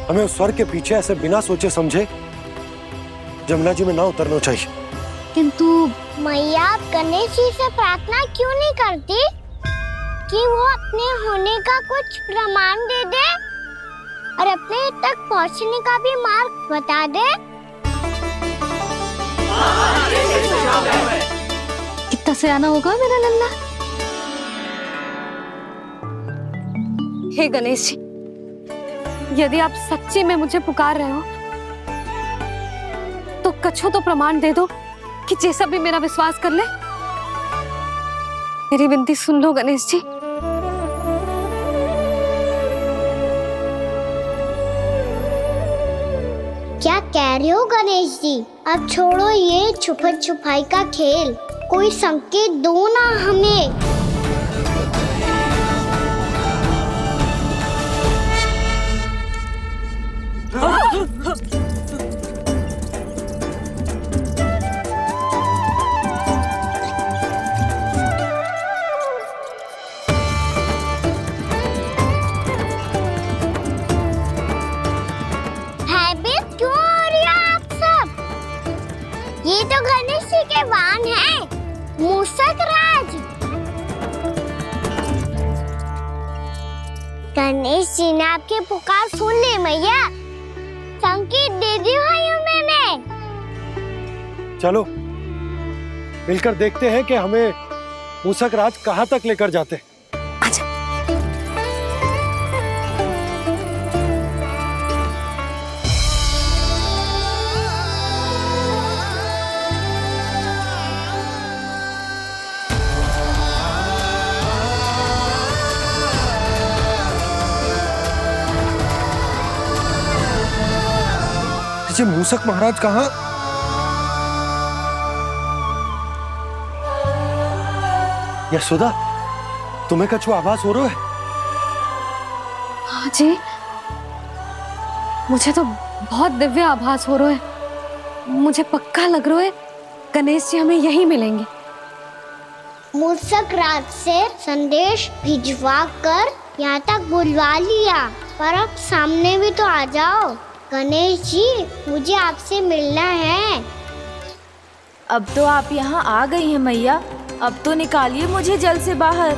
हमें उस स्वर के पीछे ऐसे बिना सोचे समझे जमुना जी में ना उतरना चाहिए। किंतु मैया, आप गणेश जी से प्रार्थना क्यों नहीं करती कि वो अपने होने का कुछ प्रमाण दे दे? और अपने तक पहुंचने का भी मार्ग बता दे। कितना सयाना होगा मेरा लल्ला। हे गणेश जी, यदि आप सच्ची में मुझे पुकार रहे हो तो कछो तो प्रमाण दे दो कि जैसा भी मेरा विश्वास कर ले। मेरी विनती सुन लो गणेश जी। क्या कह रहे हो गणेश जी? अब छोड़ो ये छुपन छुपाई का खेल, कोई संकेत दो ना हमें। भयभीत क्यों हो रही हो आप सब? ये तो गणेश जी के वाहन हैं, मूषक राज। गणेश जी ने आपकी पुकार सुन ली मैया, संकेत दे दी भाइयों मैंने। चलो मिलकर देखते हैं कि हमें मूषक राज कहाँ तक लेकर जाते। जी मूषक महाराज कहाँ? यशोदा, तुम्हें कछु आभास हो रहा है? हाँ जी, मुझे तो बहुत दिव्य आभास हो रहा है। मुझे पक्का लग रहा है गणेश जी हमें यहीं मिलेंगे। मूषक राज से संदेश भिजवा कर यहाँ तक बुलवा लिया, पर अब सामने भी तो आ जाओ। गणेश जी, मुझे आपसे मिलना है। अब तो आप यहाँ आ गई हैं मैया, अब तो निकालिए मुझे जल से बाहर।